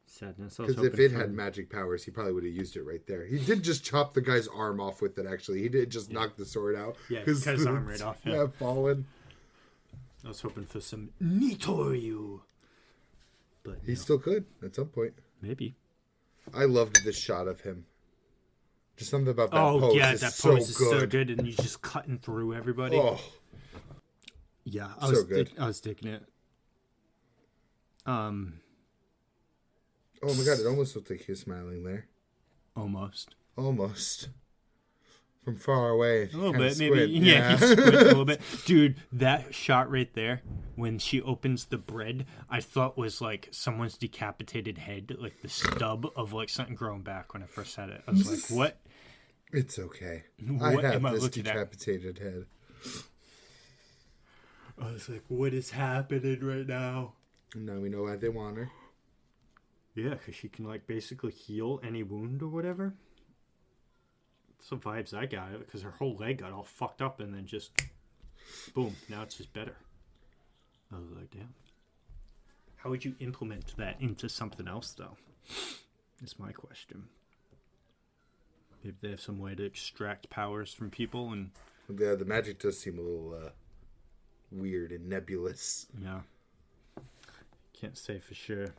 Sadness. Because if it had magic powers, he probably would have used it right there. He did just chop the guy's arm off with it, actually. He did just knock the sword out. Yeah, cut his arm right off. Yeah, fallen. I was hoping for some Nitoryu. But He still could, at some point. maybe. I loved this shot of him. Just something about that pose is that so pose is so good, and he's just cutting through everybody. Oh, yeah, so good. I was digging it. Oh my god, it almost looked like he was smiling there. Almost. Almost. From far away. A little bit, maybe. Yeah, he squints a little bit. Dude, that shot right there, when she opens the bread, I thought was like someone's decapitated head, like the stub of like something growing back when I first had it. I was like, what? It's okay. What I am I have this looking at? decapitated head. I was like, what is happening right now? And now we know why they want her. Yeah, because she can like basically heal any wound or whatever. That's the vibes I got, because her whole leg got all fucked up and then just boom, now it's just better. I was like, damn. How would you implement that into something else, though? Is my question. Maybe they have some way to extract powers from people and... Yeah, the magic does seem a little weird and nebulous. Yeah. Can't say for sure.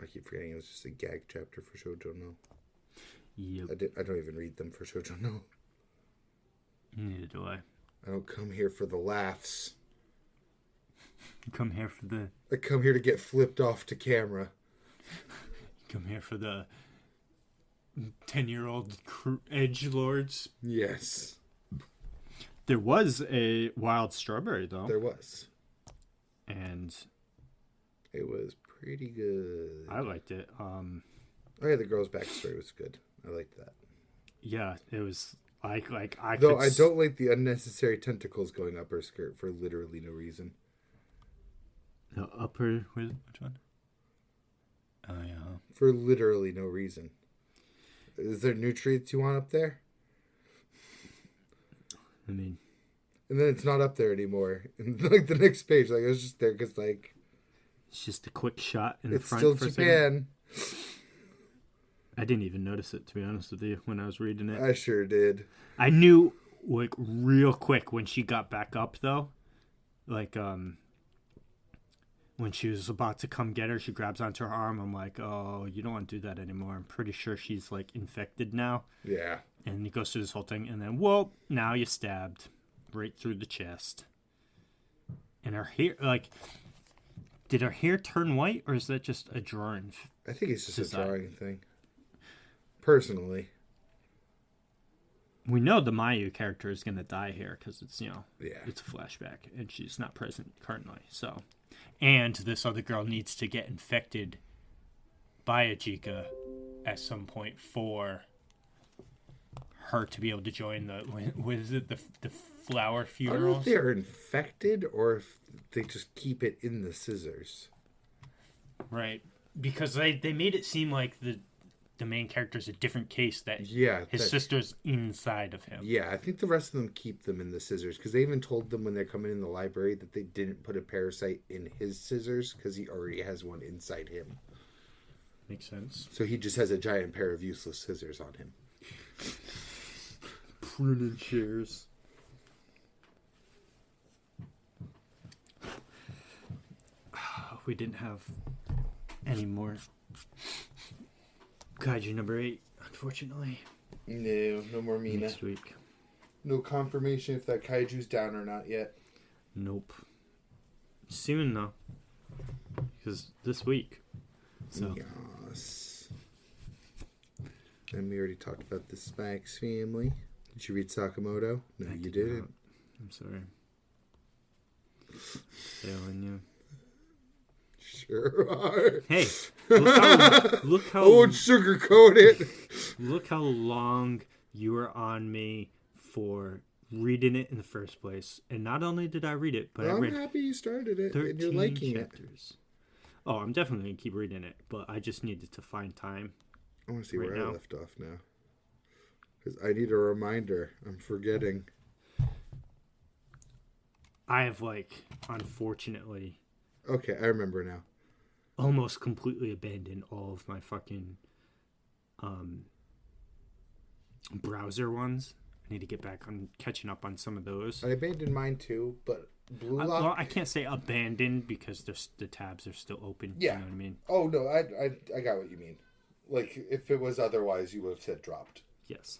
I keep forgetting it was just a gag chapter for Shoujo No. Yep. I don't even read them for Shoujo No. Neither do I. I don't come here for the laughs. You come here for the... I come here to get flipped off to camera. You come here for the 10-year-old edgelords. Yes. There was a wild strawberry, though. There was. And... it was pretty good. I liked it. Oh yeah, the girl's backstory was good. I liked that. Yeah, it was I don't like the unnecessary tentacles going up her skirt for literally no reason. The upper... which one? Oh, yeah. For literally no reason. Is there nutrients you want up there? I mean... and then it's not up there anymore. And like the next page, like it was just there because like... It's just a quick shot in the It's front. still for Japan. I didn't even notice it, to be honest with you, when I was reading it. I sure did. I knew, like, real quick when she got back up, though. Like, when she was about to come get her, she grabs onto her arm. I'm like, oh, you don't want to do that anymore. I'm pretty sure she's, like, infected now. Yeah. And he goes through this whole thing, and then, whoa, now you're stabbed right through the chest. And her hair, like, did her hair turn white, or is that just a drawing? I think it's just a drawing thing. Personally. We know the Mayu character is going to die here because it's, yeah, it's a flashback, and she's not present currently, so. And this other girl needs to get infected by a Jika at some point for her to be able to join the flower I funerals. don't know if they're infected or if they just keep it in the scissors. Right. Because they made it seem like the main character's a different case, that his sister's inside of him. Yeah, I think the rest of them keep them in the scissors, because they even told them when they're coming in the library that they didn't put a parasite in his scissors because he already has one inside him. Makes sense. So he just has a giant pair of useless scissors on him. Pruning shears. We didn't have any more Kaiju number 8, unfortunately. No more Mina. Next week. No confirmation if that Kaiju's down or not yet. Nope. Soon, though. Because this week. So. Yes. And we already talked about the Smax family. Did you read Sakamoto? No, you didn't. Not. I'm sorry. Failing you. Sure are. Hey, look how I won't sugarcoat it. Look how long you were on me for reading it in the first place. And not only did I read it, but I read I'm happy you started it 13 and you're liking chapters. Oh, I'm definitely going to keep reading it, but I just needed to find time. I want to see where I left off now. Because I need a reminder. I'm forgetting. I have, unfortunately... Okay, I remember now. Almost completely abandoned all of my fucking browser ones. I need to get back on catching up on some of those. I abandoned mine too, but Blue Lock... Well, I can't say abandoned because the tabs are still open. Yeah. You know what I mean? Oh, no, I got what you mean. Like, if it was otherwise, you would have said dropped. Yes.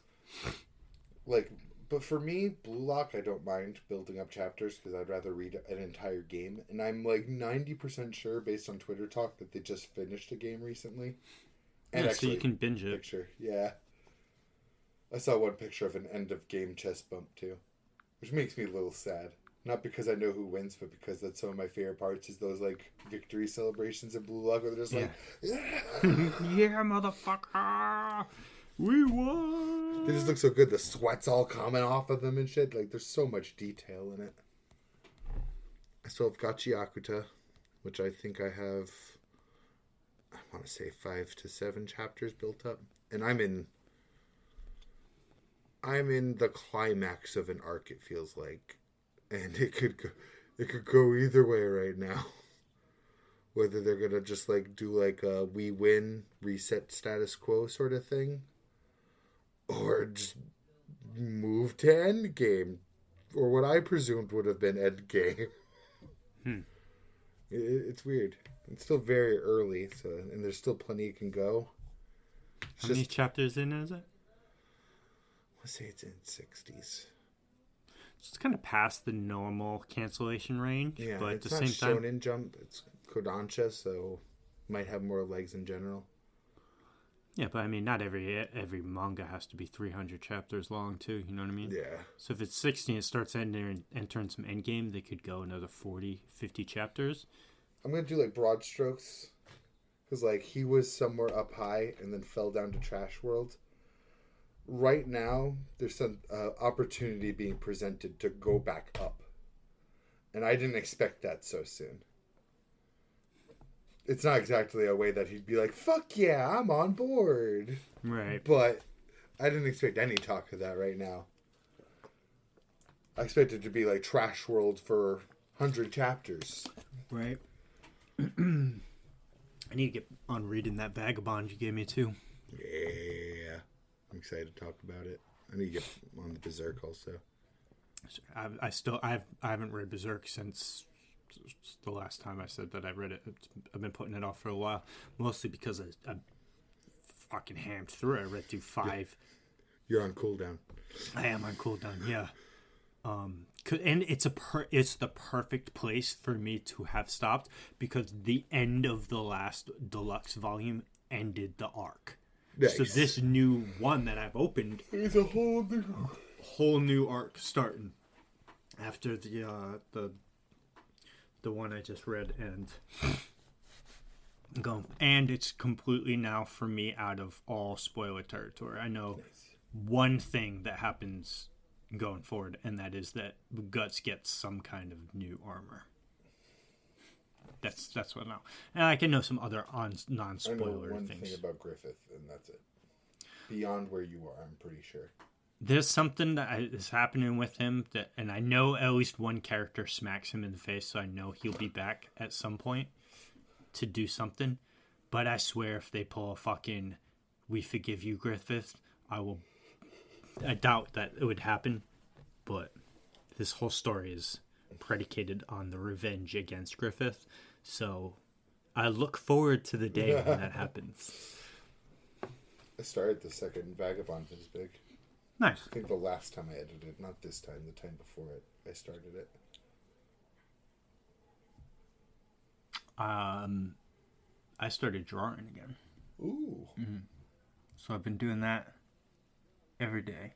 But for me, Blue Lock, I don't mind building up chapters because I'd rather read an entire game. And I'm 90% sure, based on Twitter talk, that they just finished a game recently. And yeah, so you can binge it. Picture. Yeah. I saw one picture of an end of game chest bump too, which makes me a little sad. Not because I know who wins, but because that's some of my favorite parts is those victory celebrations in Blue Lock where they're just yeah, motherfucker! We won! They just look so good. The sweat's all coming off of them and shit. There's so much detail in it. I still have Gachiakuta, which I think I have, I want to say 5 to 7 chapters built up. And I'm in the climax of an arc, it feels like. And it could go either way right now. Whether they're going to just do a we win, reset status quo sort of thing. Or just move to endgame. Or what I presumed would have been endgame. It's weird. It's still very early, and there's still plenty it can go. How many chapters in is it? Let's say it's in 60s. It's kind of past the normal cancellation range. Yeah, but it's at the not same time, Shonen Jump. It's Kodansha, so might have more legs in general. Yeah, but I mean, not every manga has to be 300 chapters long, too. You know what I mean? Yeah. So if it's 60 and it starts entering some endgame, they could go another 40, 50 chapters. I'm going to do broad strokes. Because he was somewhere up high and then fell down to Trash World. Right now, there's some opportunity being presented to go back up. And I didn't expect that so soon. It's not exactly a way that he'd be like, fuck yeah, I'm on board. Right. But I didn't expect any talk of that right now. I expected it to be Trash World for 100 chapters. Right. I need to get on reading that Vagabond you gave me too. Yeah. I'm excited to talk about it. I need to get on the Berserk also. I haven't read Berserk since the last time I said that I read it. I've been putting it off for a while, mostly because I fucking hammed through it. I read through 5. You're on cooldown. I am on cooldown, yeah. And it's the perfect place for me to have stopped because the end of the last deluxe volume ended the arc. Nice. So this new one that I've opened, it's a whole new arc starting after the one I just read and it's completely now for me out of all spoiler territory. I know one thing that happens going forward, and that is that Guts gets some kind of new armor. That's what I know. And I can know some other non-spoiler I know things. Thing about Griffith, and that's it. Beyond where you are, I'm pretty sure. There's something that is happening with him, and I know at least one character smacks him in the face, so I know he'll be back at some point to do something. But I swear if they pull a fucking "we forgive you, Griffith," I doubt that it would happen, but this whole story is predicated on the revenge against Griffith, so I look forward to the day when that happens. I started the second Vagabond this big. Nice. I think the last time I edited, not this time, the time before it, I started it. I started drawing again. Ooh. Mm-hmm. So I've been doing that every day.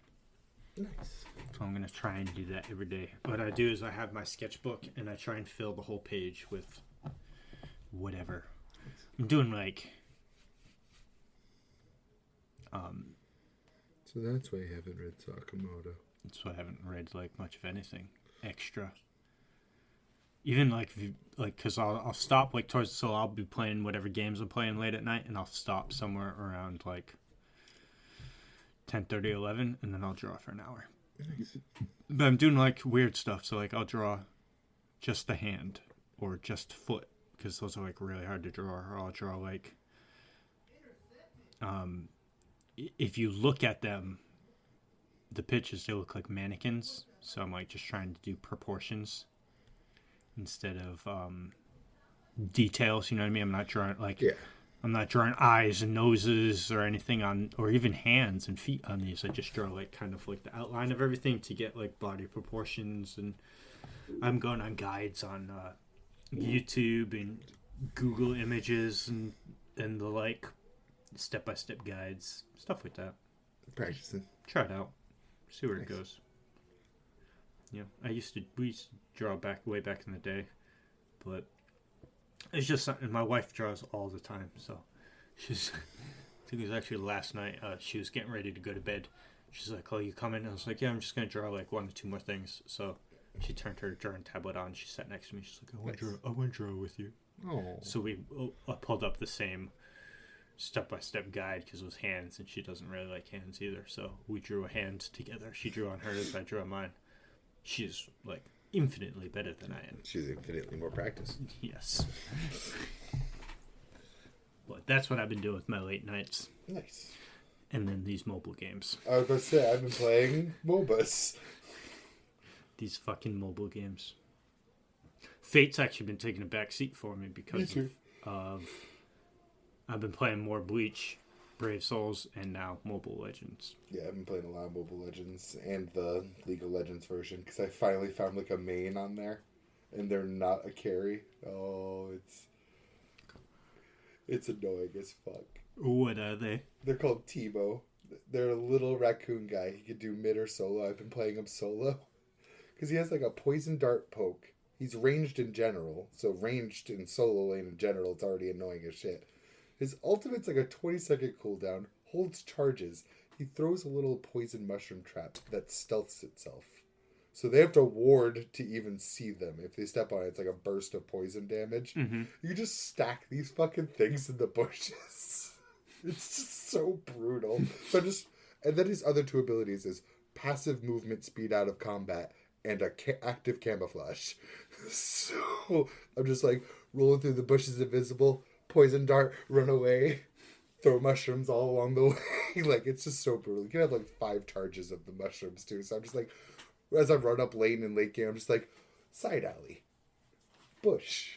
Nice. So I'm going to try and do that every day. What I do is I have my sketchbook and I try and fill the whole page with whatever. I'm doing So that's why you haven't read Sakamoto. That's why I haven't read much of anything extra. Even because I'll stop so I'll be playing whatever games I'm playing late at night, and I'll stop somewhere around 10:30, 11, and then I'll draw for an hour. Nice. But I'm doing weird stuff, so I'll draw just the hand or just foot because those are really hard to draw. Or I'll draw if you look at them, the pictures, they look like mannequins. So I'm just trying to do proportions instead of details. You know what I mean? I'm not drawing I'm not drawing eyes and noses or anything or even hands and feet on these. I just draw the outline of everything to get body proportions. And I'm going on guides on YouTube and Google Images and the step-by-step guides, stuff like that. Practicing. Try it out. See where it goes. Yeah, we used to draw way back in the day, but it's just something my wife draws all the time. So I think it was actually last night. She was getting ready to go to bed. She's like, "Oh, you coming?" And I was like, "Yeah, I'm just gonna draw 1 or 2 more things." So she turned her drawing tablet on. She sat next to me. She's like, I want to draw with you." Oh. So we pulled up the same step-by-step guide because it was hands, and she doesn't really like hands either. So we drew a hand together. She drew on hers, I drew on mine. She's infinitely better than I am. She's infinitely more practiced. Yes. But that's what I've been doing with my late nights. Nice. And then these mobile games. I was about to say, I've been playing MOBAs. These fucking mobile games. Fate's actually been taking a back seat for me because of I've been playing more Bleach, Brave Souls, and now Mobile Legends. Yeah, I've been playing a lot of Mobile Legends and the League of Legends version because I finally found a main on there, and they're not a carry. Oh, it's annoying as fuck. What are they? They're called Timo. They're a little raccoon guy. He could do mid or solo. I've been playing him solo because he has a poison dart poke. He's ranged in general, so ranged in solo lane in general, it's already annoying as shit. His ultimate's a 20-second cooldown, holds charges. He throws a little poison mushroom trap that stealths itself. So they have to ward to even see them. If they step on it, it's a burst of poison damage. Mm-hmm. You just stack these fucking things in the bushes. It's just so brutal. And then his other 2 abilities is passive movement speed out of combat and active camouflage. So I'm just rolling through the bushes invisible, poison dart, run away, throw mushrooms all along the way. Like, it's just so brutal. You can have like 5 charges of the mushrooms too. So I'm just like, as I run up lane and late game, I'm just like, side alley, bush.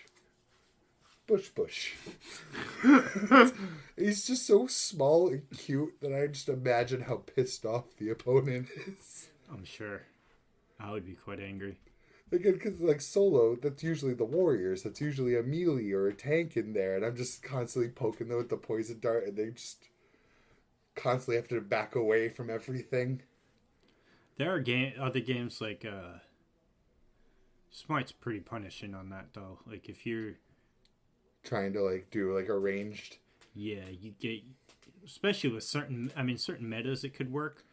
He's just so small and cute that I just imagine how pissed off the opponent is. I'm sure. I would be quite angry. Again, because like solo, that's usually the warriors. That's usually a melee or a tank in there, and I'm just constantly poking them with the poison dart, and they just constantly have to back away from everything. There are other games like Smite's pretty punishing on that though. Like if you're trying to like do like a ranged, yeah, you get, especially with certain metas it could work,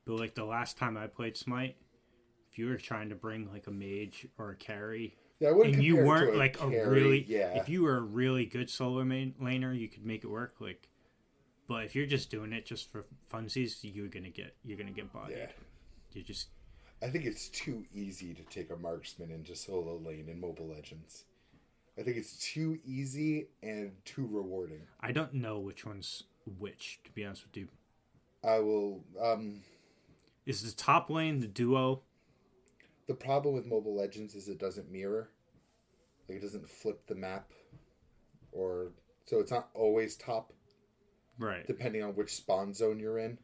but like the last time I played Smite, if you were trying to bring like a mage or a carry, yeah, I wouldn't and you compare it weren't to a like carry, a really, yeah. If you were a really good solo laner, you could make it work. Like, but if you're just doing it just for funsies, you're gonna get bodied. Yeah. You just. I think it's too easy to take a marksman into solo lane in Mobile Legends. I think it's too easy and too rewarding. I don't know which one's which, to be honest with you. I will. Is the top lane the duo? The problem with Mobile Legends is it doesn't mirror. Like, it doesn't flip the map. So it's not always top. Right. Depending on which spawn zone you're in.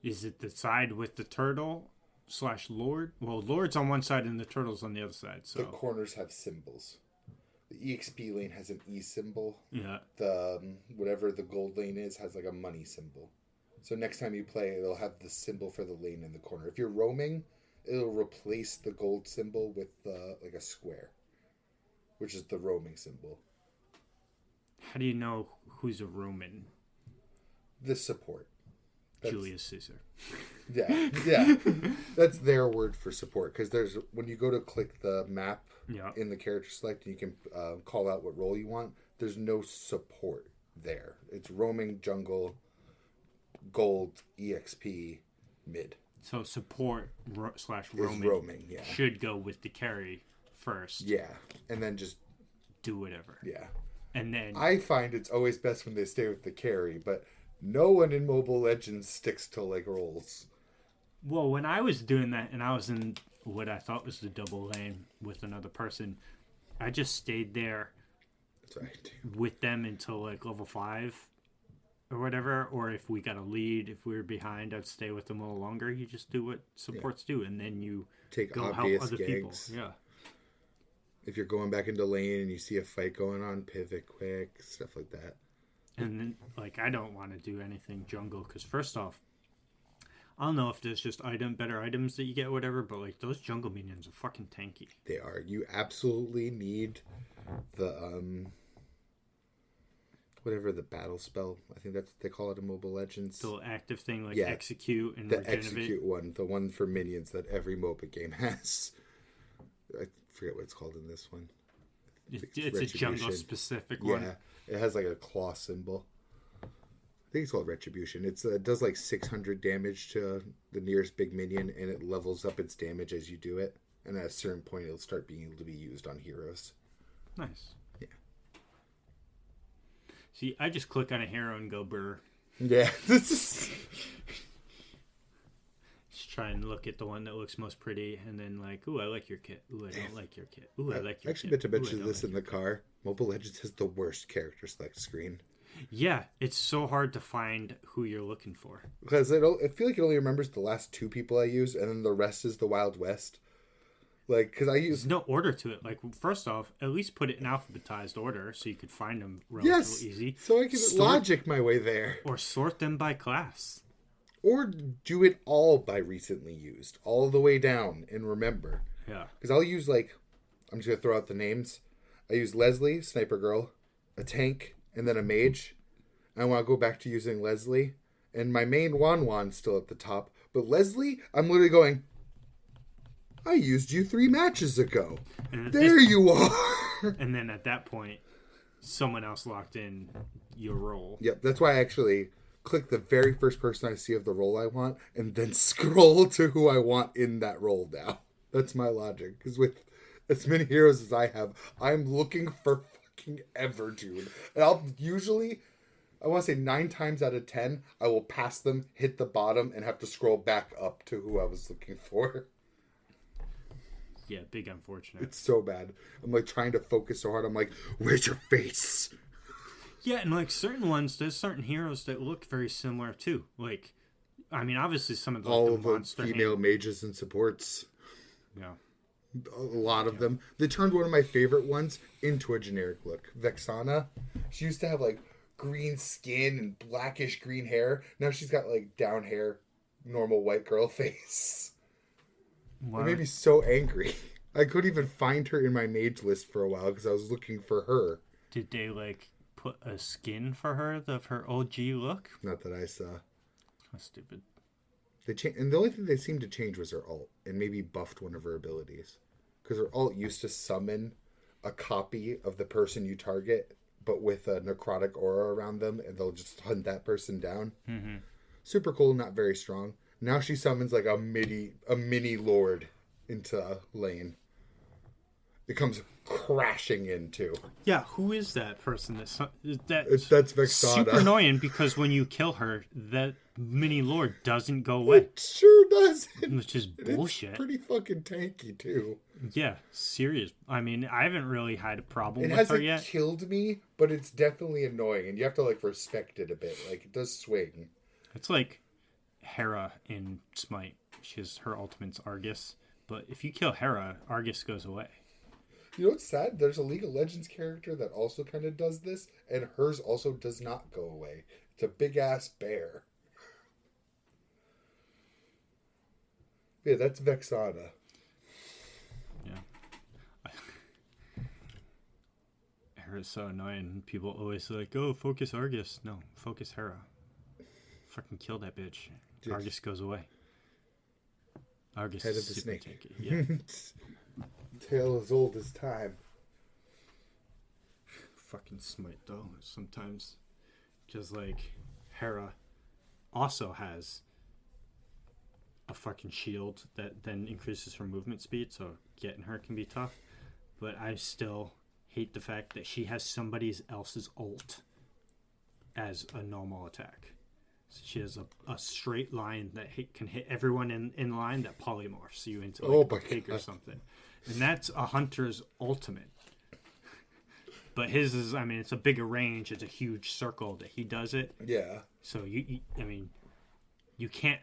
Is it the side with the turtle / Lord? Well, Lord's on one side and the turtle's on the other side. So the corners have symbols. The EXP lane has an E symbol. Yeah. The whatever the gold lane is has like a money symbol. So next time you play, it'll have the symbol for the lane in the corner. If you're roaming, it'll replace the gold symbol with like a square, which is the roaming symbol. How do you know who's a Roman? The support. Julius Caesar. Yeah. That's their word for support, because there's when you go to click the map in the character select, and you can call out what role you want. There's no support there. It's roaming, jungle, gold, EXP, mid. So support / roaming, roaming, yeah, should go with the carry first. Yeah, and then just do whatever. Yeah, and then I find it's always best when they stay with the carry, but no one in Mobile Legends sticks to like roles. Well, when I was doing that, and I was in what I thought was the double lane with another person, I just stayed there. That's what I do. With them until like level 5 or whatever. Or if we got a lead, if we were behind, I'd stay with them a little longer. You just do what supports do, and then you take go obvious help other ganks. people. Yeah. If you're going back into lane and you see a fight going on, pivot quick, stuff like that. And then, like, I don't want to do anything jungle, because first off, I don't know if there's just better items that you get or whatever, but like those jungle minions are fucking tanky. They are. You absolutely need the whatever the battle spell. I think that's what they call it in Mobile Legends. The active thing, like execute and the regenerate. Execute one, the one for minions that every Moba game has. I forget what it's called in this one. It's a jungle specific one. Yeah, it has like a claw symbol. I think it's called Retribution. It does like 600 damage to the nearest big minion, and it levels up its damage as you do it. And at a certain point, it'll start being able to be used on heroes. Nice. Yeah. See, I just click on a hero and go brr. Yeah. Just try and look at the one that looks most pretty, and then like, ooh, I like your kit. Ooh, I don't like your kit. Ooh, I like your kit. I actually meant to mention this in the car. Mobile Legends has the worst character select screen. Yeah, it's so hard to find who you're looking for. Because I feel like it only remembers the last 2 people I use, and then the rest is the Wild West. Like, because I use... There's no order to it. Like, first off, at least put it in alphabetized order so you could find them relatively easy. So I can logic my way there. Or sort them by class. Or do it all by recently used. All the way down and remember. Yeah. Because I'll use, like... I'm just going to throw out the names. I use Leslie, Sniper Girl, a tank, and then a mage. I want to go back to using Leslie. And my main Wan's still at the top. But Leslie, I'm literally going, I used you 3 matches ago. There you are. And then at that point, someone else locked in your role. Yep, that's why I actually click the very first person I see of the role I want and then scroll to who I want in that role now. That's my logic. Because with as many heroes as I have, I'm looking for looking ever, dude. And I'll usually, I want to say 9 times out of 10, I will pass them, hit the bottom, and have to scroll back up to who I was looking for. Yeah, big unfortunate. It's so bad. I'm like trying to focus so hard. I'm like, where's your face? Yeah, and like certain ones, there's certain heroes that look very similar too. Like, I mean, obviously some of all the of the female mages and supports. Yeah. A lot of them. They turned one of my favorite ones into a generic look. Vexana. She used to have like green skin and blackish green hair. Now she's got like down hair, normal white girl face. It made me so angry. I couldn't even find her in my mage list for a while because I was looking for her. Did they like put a skin for her of her OG look? Not that I saw. That's stupid. They and the only thing they seemed to change was her ult, and maybe buffed one of her abilities. Because her ult used to summon a copy of the person you target, but with a necrotic aura around them, and they'll just hunt that person down. Mm-hmm. Super cool, not very strong. Now she summons like a mini lord into lane. It comes crashing in too. Yeah, who is that person? That's Vexana. Super annoying because when you kill her, that mini lord doesn't go away. It sure doesn't. Which is bullshit. It's pretty fucking tanky too. Yeah, serious. I mean, I haven't really had a problem with her yet. It hasn't killed me, but it's definitely annoying, and you have to like respect it a bit. Like it does swing. It's like Hera in Smite. Her ultimate's Argus, but if you kill Hera, Argus goes away. You know what's sad? There's a League of Legends character that also kind of does this, and hers also does not go away. It's a big-ass bear. Yeah, that's Vexana. Yeah. Hera's so annoying. People always like, oh, focus Argus. No, focus Hera. Fucking kill that bitch. Dude. Argus goes away. Argus Head is of the super snake. tanky. Yeah. Tale as old as time. Fucking Smite though. Sometimes, just like Hera, also has a fucking shield that then increases her movement speed, so getting her can be tough. But I still hate the fact that she has somebody else's ult as a normal attack. So she has a straight line that can hit everyone in line that polymorphs you into like a pig or something. And that's a hunter's ultimate. But his is, I mean, it's a bigger range. It's a huge circle that he does it. Yeah. So, I mean, you can't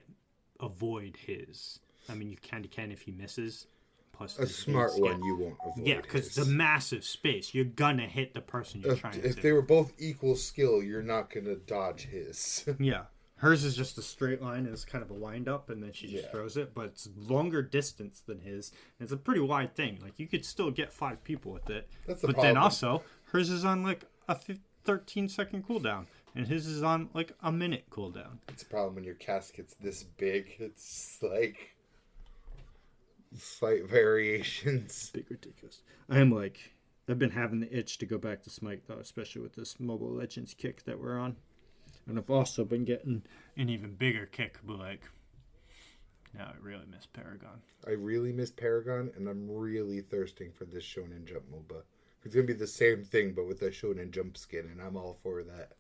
avoid his. I mean, you kind of can if he misses. Plus, a smart one you won't avoid. Yeah, because it's a massive space. You're going to hit the person you're trying to. If they were both equal skill, you're not going to dodge his. Yeah. Hers is just a straight line, and it's kind of a wind up, and then she just throws it. But it's longer distance than his, and it's a pretty wide thing. Like you could still get 5 people with it. That's the but problem. Then also hers is on like a 13-second cooldown, and his is on like a minute cooldown. It's a problem when your casket's this big. It's like slight variations. Big ridiculous. I've been having the itch to go back to Smite though, especially with this Mobile Legends kick that we're on. And I've also been getting an even bigger kick, but now I really miss Paragon. I really miss Paragon, and I'm really thirsting for this Shonen Jump MOBA. It's going to be the same thing, but with a Shonen Jump skin, and I'm all for that.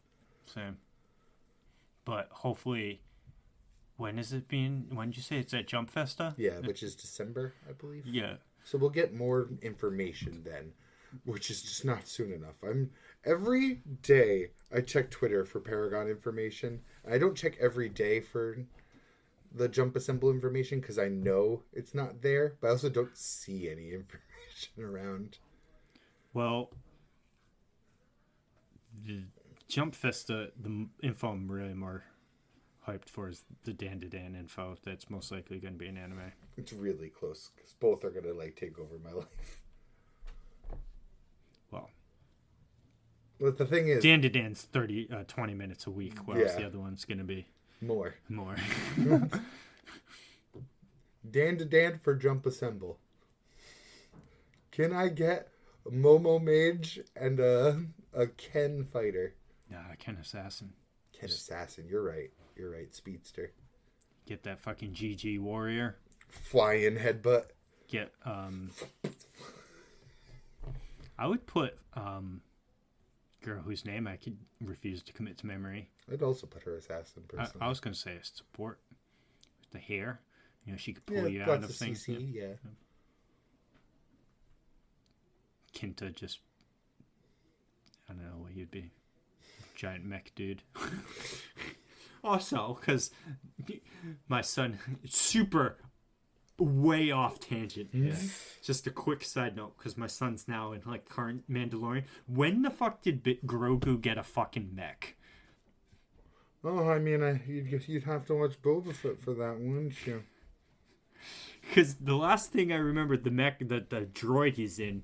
Same. But hopefully, when did you say it's at Jump Festa? Yeah, which is December, I believe. Yeah. So we'll get more information then, which is just not soon enough. Every day I check Twitter for Paragon information. I don't check every day for the Jump Assemble information because I know it's not there, but I also don't see any information around. Well, the Jump Festa, the info I'm really more hyped for is the Dandadan info. That's most likely going to be an anime. It's really close because both are going to take over my life. Well, but the thing is, Dandadan's 20 minutes a week, whereas the other one's going to be more. Dan for Jump Assemble. Can I get a Momo Mage and a Ken Fighter? Ken Assassin. Ken Assassin, you're right. You're right, Speedster. Get that fucking GG Warrior. Flying headbutt. Get, I would put girl whose name I could refuse to commit to memory. I'd also put her assassin person. I was going to say a support with the hair. You know, she could pull you out of things. CC, yeah. Kinta just, I don't know what he'd be. Giant mech dude. Also, because my son, super way off tangent. Yeah. Just a quick side note, because my son's now in like current Mandalorian. When the fuck did Grogu get a fucking mech? Oh, I mean, you'd have to watch Boba Fett for that, wouldn't you? Because the last thing I remember, the mech, the droid he's in,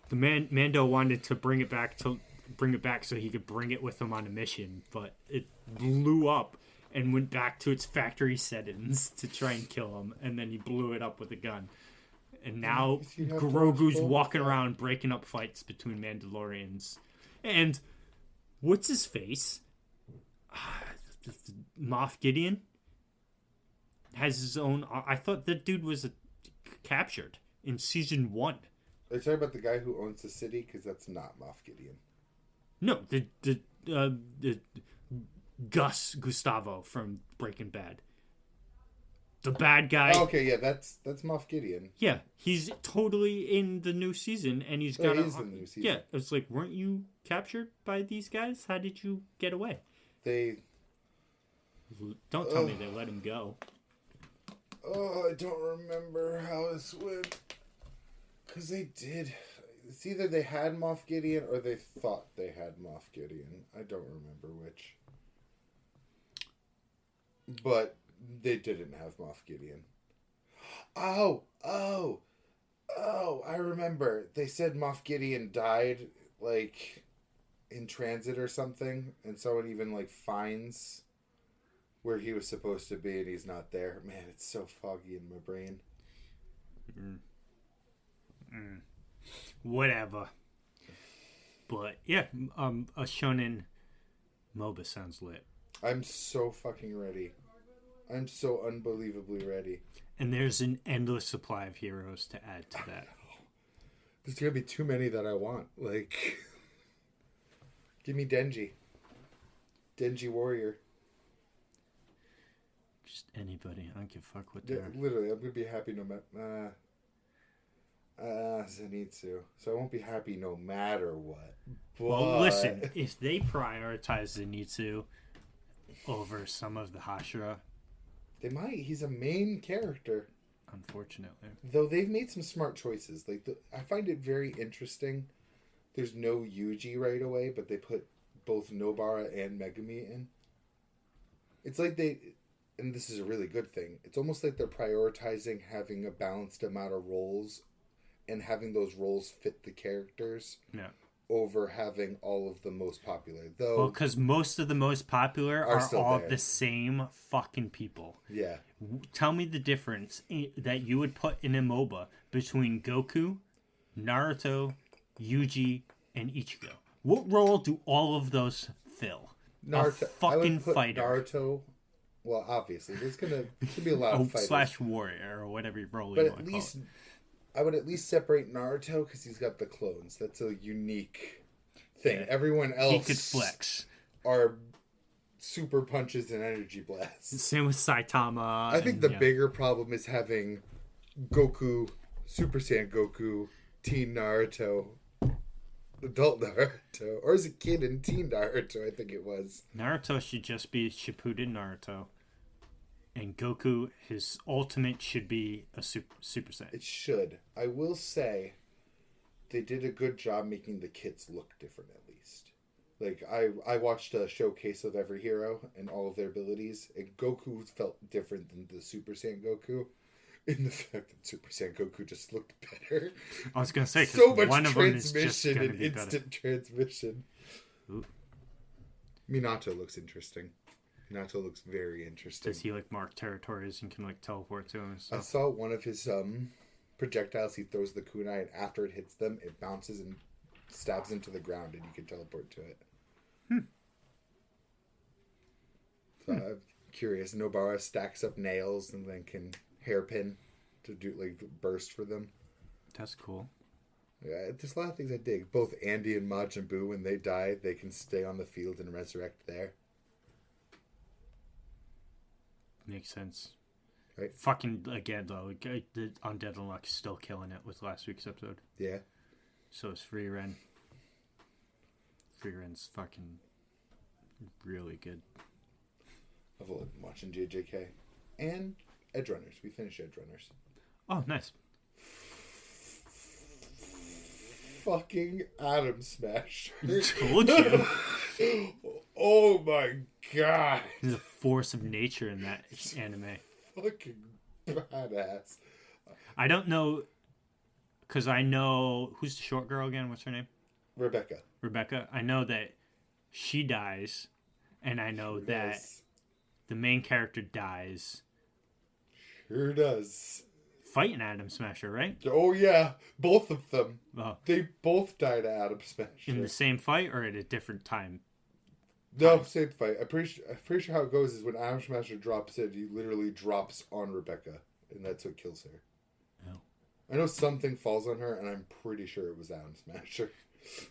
the Mando wanted to bring it back so he could bring it with him on a mission, but it blew up and went back to its factory settings to try and kill him, and then he blew it up with a gun. And now Grogu's walking around breaking up fights between Mandalorians. And what's his face? Moff Gideon has his own. I thought that dude was captured in season 1. Are you talking about the guy who owns the city? Because that's not Moff Gideon. No, the Gus Gustavo from Breaking Bad. The bad guy. Oh, okay, yeah, that's Moff Gideon. Yeah, he's totally in the new season, and he's got. He's in the new season. Yeah, it's like, weren't you captured by these guys? How did you get away? Don't tell me they let him go. Oh, I don't remember how this went. Because they did. It's either they had Moff Gideon or they thought they had Moff Gideon. I don't remember which. But they didn't have Moff Gideon. Oh, I remember. They said Moff Gideon died, like, in transit or something. And someone even, like, finds where he was supposed to be and he's not there. Man, it's so foggy in my brain. Whatever. But, yeah, a shonen MOBA sounds lit. I'm so fucking ready. I'm so unbelievably ready. And there's an endless supply of heroes to add to that. There's gonna be too many that I want. Like, give me Denji. Denji Warrior. Just anybody. I don't give a fuck what they're... Literally, I'm gonna be happy no matter... Zenitsu. So I won't be happy no matter what. But... Well, listen, if they prioritize Zenitsu over some of the Hashira... They might. He's a main character. Unfortunately. Though they've made some smart choices. Like, I find it very interesting. There's no Yuji right away, but they put both Nobara and Megumi in. It's like they... And this is a really good thing. It's almost like they're prioritizing having a balanced amount of roles and having those roles fit the characters over having all of the most popular. Though, well, because most of the most popular are all the same fucking people. Yeah. Tell me the difference that you would put in a MOBA between Goku, Naruto, Yuji, and Ichigo. What role do all of those fill? Naruto, a fucking fighter. Naruto... Well, obviously, there's gonna be a lot of fighters. / warrior, or whatever role but you want to call it. I would at least separate Naruto because he's got the clones. That's a unique thing. Yeah. Everyone else... He could flex. ...are super punches and energy blasts. Same with Saitama. I think the bigger problem is having Goku, Super Saiyan Goku, Teen Naruto... Adult Naruto, or as a kid in Teen Naruto, I think it was. Naruto should just be Shippuden Naruto, and Goku, his ultimate should be a Super Saiyan. It should. I will say, they did a good job making the kids look different. At least, like I watched a showcase of every hero and all of their abilities, and Goku felt different than the Super Saiyan Goku. In the fact that Super Saiyan Goku just looked better. I was going to say, so much one of transmission them is just and instant transmission. Ooh. Minato looks interesting. Minato looks very interesting. Does he like mark territories and can like teleport to him and stuff? I saw one of his projectiles. He throws the kunai, and after it hits them, it bounces and stabs into the ground, and you can teleport to it. So I'm curious. Nobara stacks up nails and then can hairpin to do like burst for them. That's cool. Yeah, there's a lot of things I dig. Both Andy and Majin Buu, when they die, they can stay on the field and resurrect there. Makes sense. Right. Fucking, again, though, the Undead Unluck is still killing it with last week's episode. Yeah. So is Free Ren. Free Ren's fucking really good. I've been watching JJK. And Edgerunners. We finished Edgerunners. Oh, nice. Fucking Atom Smasher. Told you. Oh my god. There's a force of nature in that anime. Fucking badass. I don't know, because I know, who's the short girl again? What's her name? Rebecca. I know that she dies, and I know that does. the main character dies. Sure does. Fighting Atom Smasher, right? Oh yeah, both of them. Oh. They both died at Atom Smasher. In the same fight or at a different time? No, same fight. I'm pretty sure how it goes is when Atom Smasher drops in, he literally drops on Rebecca, and that's what kills her. Oh. I know something falls on her, and I'm pretty sure it was Atom Smasher.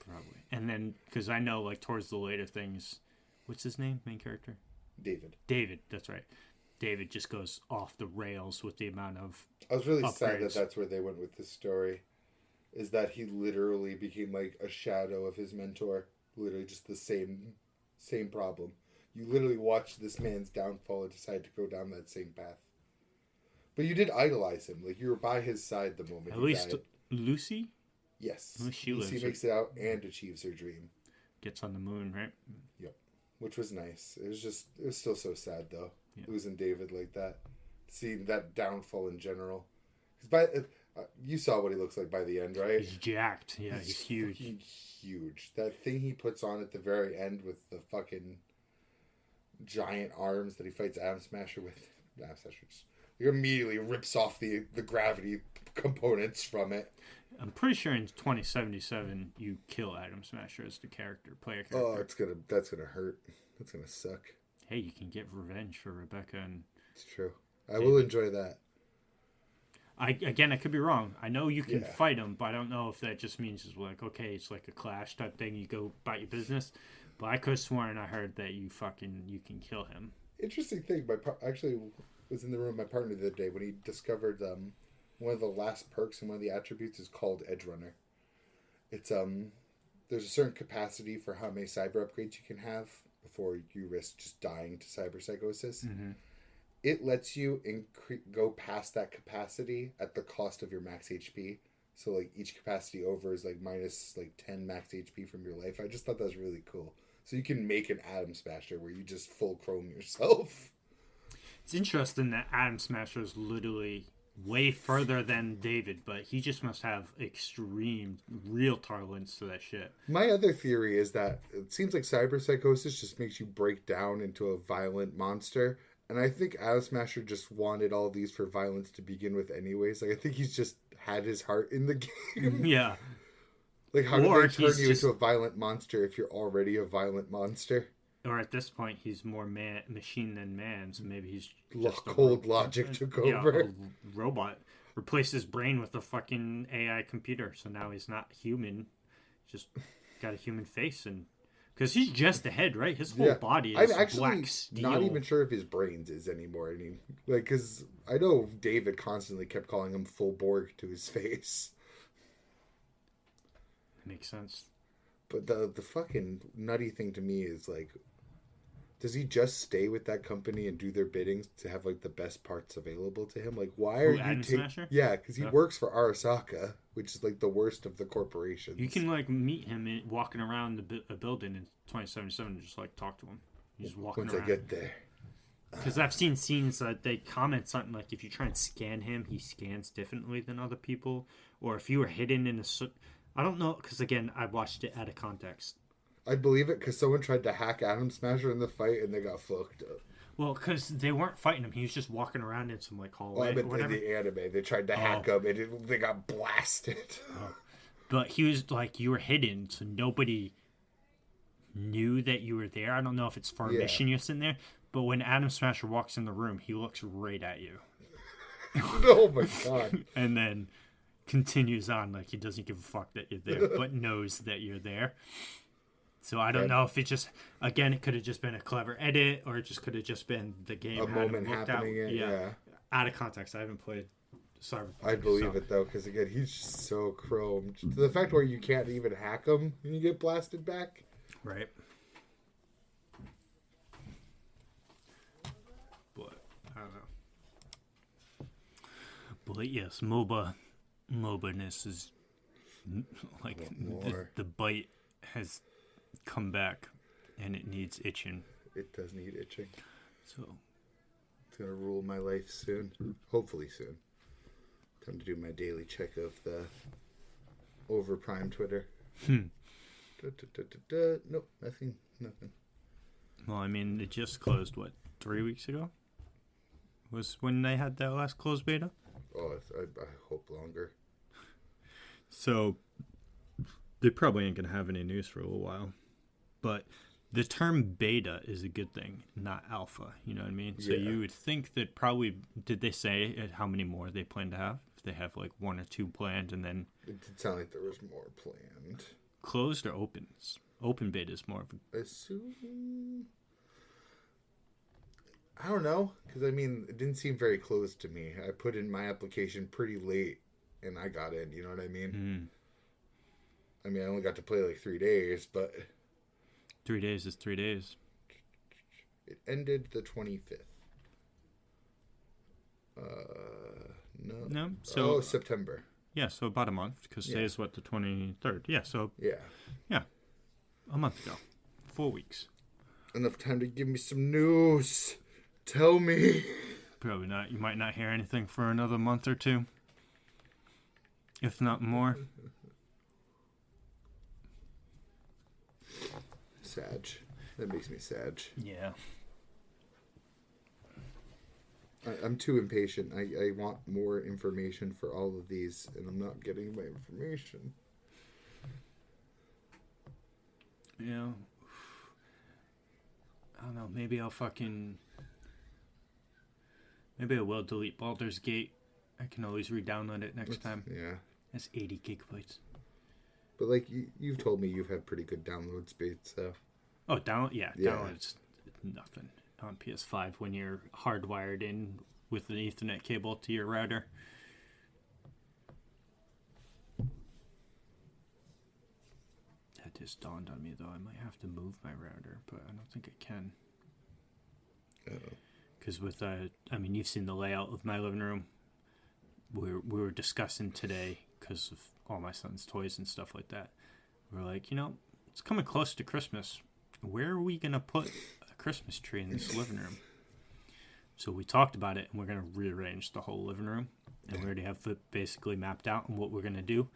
Probably. And then, because I know, like, towards the later things, what's his name, main character? David, that's right. David just goes off the rails with the amount of I was really sad upgrades. that that's where they went with this story, is that he literally became like a shadow of his mentor. Literally just the same problem. You literally watched this man's downfall and decide to go down that same path. But you did idolize him. Like, you were by his side the moment At he least died. Lucy? Yes. At least she Lucy lives. makes it out and achieves her dream. Gets on the moon, right? Yep. Which was nice. It was still so sad, though. Yeah. Losing David like that. Seeing that downfall in general. 'Cause you saw what he looks like by the end, right? He's jacked. Yeah, he's huge. Fucking huge. That thing he puts on at the very end with the fucking giant arms that he fights Atom Smasher with. Atom Smasher just immediately rips off the gravity components from it. I'm pretty sure in 2077 you kill Atom Smasher as the player character. Oh, that's gonna hurt. That's gonna suck. Hey, you can get revenge for Rebecca and... It's true. I will enjoy that. I could be wrong. I know you can Yeah. fight him, but I don't know if that just means it's like, okay, it's like a clash type thing. You go about your business. But I could have sworn I heard that you can kill him. Interesting thing. Actually was in the room with my partner the other day when he discovered one of the last perks and one of the attributes is called Edgerunner. It's there's a certain capacity for how many cyber upgrades you can have before you risk just dying to cyber psychosis. Mm-hmm. It lets you go past that capacity at the cost of your max HP. So like each capacity over is like minus like 10 max HP from your life. I just thought that was really cool. So you can make an Atom Smasher where you just full chrome yourself. It's interesting that Atom Smasher is literally way further than David, but he just must have extreme real tolerance to that shit. My other theory is that it seems like cyber psychosis just makes you break down into a violent monster. And I think Atom Smasher just wanted all these for violence to begin with anyways. Like, I think he's just had his heart in the game. Yeah. Like, how do they turn you into a violent monster if you're already a violent monster? Or at this point, he's more machine than man, so maybe he's just cold logic took over. A robot. Replaced his brain with a fucking AI computer, so now he's not human. Just got a human face, and because he's just a head, right? His whole body is I'm actually black steel. not even sure if his brains is anymore. Like, because I know David constantly kept calling him full Borg to his face. Makes sense. But the fucking nutty thing to me is, like, does he just stay with that company and do their biddings to have, like, the best parts available to him? Like, why are you Smasher? Yeah, because he works for Arasaka, which is, like, the worst of the corporations. You can, like, meet him walking around a building in 2077 and just, like, talk to him. He's walking around. Once I get there. Because I've seen scenes that they comment something like, if you try and scan him, he scans differently than other people. Or if you were hidden in a... I don't know, because, again, I watched it out of context. I believe it because someone tried to hack Atom Smasher in the fight and they got fucked up. Well, because they weren't fighting him. He was just walking around in some, like, hallway. Well, I mean, or whatever. in the anime, they tried to hack him and they got blasted. But he was, like, you were hidden, so nobody knew that you were there. I don't know if it's for a mission you're sitting there, but when Atom Smasher walks in the room, he looks right at you. Oh, my God. And then continues on like he doesn't give a fuck that you're there, but knows that you're there. So I don't know if it just, again, it could have just been a clever edit, or it just could have just been the game A moment happening. Out of context. I haven't played Cyberpunk. I believe it though, because again, he's just so chromed. To the fact where you can't even hack him and you get blasted back. Right. But I don't know. But yes, MOBA-ness is like the bite has come back, and it needs itching. It does need itching. So it's gonna rule my life soon. Hopefully soon. Time to do my daily check of the Overprime Twitter. Nope, nothing. Well, I mean, it just closed, 3 weeks ago? Was when they had that last closed beta? Oh, I hope longer. So, they probably ain't going to have any news for a little while. But the term beta is a good thing, not alpha. You know what I mean? So you would think that probably, did they say how many more they plan to have? If they have like 1 or 2 planned, and then... It did sound like there was more planned. Closed or opens? Open beta is more of a... Assume... I don't know, because I mean, it didn't seem very close to me. I put in my application pretty late, and I got in, you know what I mean? I mean, I only got to play like 3 days, but... 3 days is 3 days. It ended the 25th. No. So, September. Yeah, so about a month, because today is the 23rd. Yeah, so... Yeah. A month ago. 4 weeks. Enough time to give me some news. Tell me. Probably not. You might not hear anything for another month or 2. If not more. Sad. That makes me sad. Yeah. I'm too impatient. I want more information for all of these, and I'm not getting my information. Yeah. I don't know. Maybe I will delete Baldur's Gate. I can always re-download it next time. Yeah. That's 80 gigabytes. But like you've told me, you've had pretty good download speed, so. Oh, download's nothing on PS5 when you're hardwired in with an Ethernet cable to your router. That just dawned on me, though. I might have to move my router, but I don't think I can. Because you've seen the layout of my living room. We were discussing today, because of all my son's toys and stuff like that. We're like, it's coming close to Christmas. Where are we going to put a Christmas tree in this living room? So we talked about it, and we're going to rearrange the whole living room. And we already have it basically mapped out on what we're going to do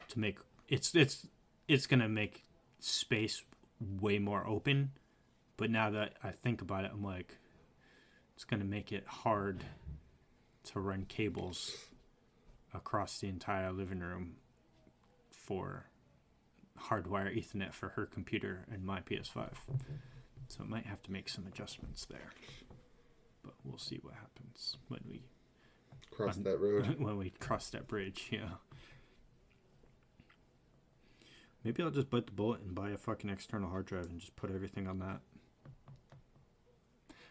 to make... It's going to make space way more open. But now that I think about it, I'm like, it's going to make it hard to run cables across the entire living room for hardwire Ethernet for her computer and my PS5. So I might have to make some adjustments there. But we'll see what happens when we cross that road. When we cross that bridge, yeah. Maybe I'll just bite the bullet and buy a fucking external hard drive and just put everything on that.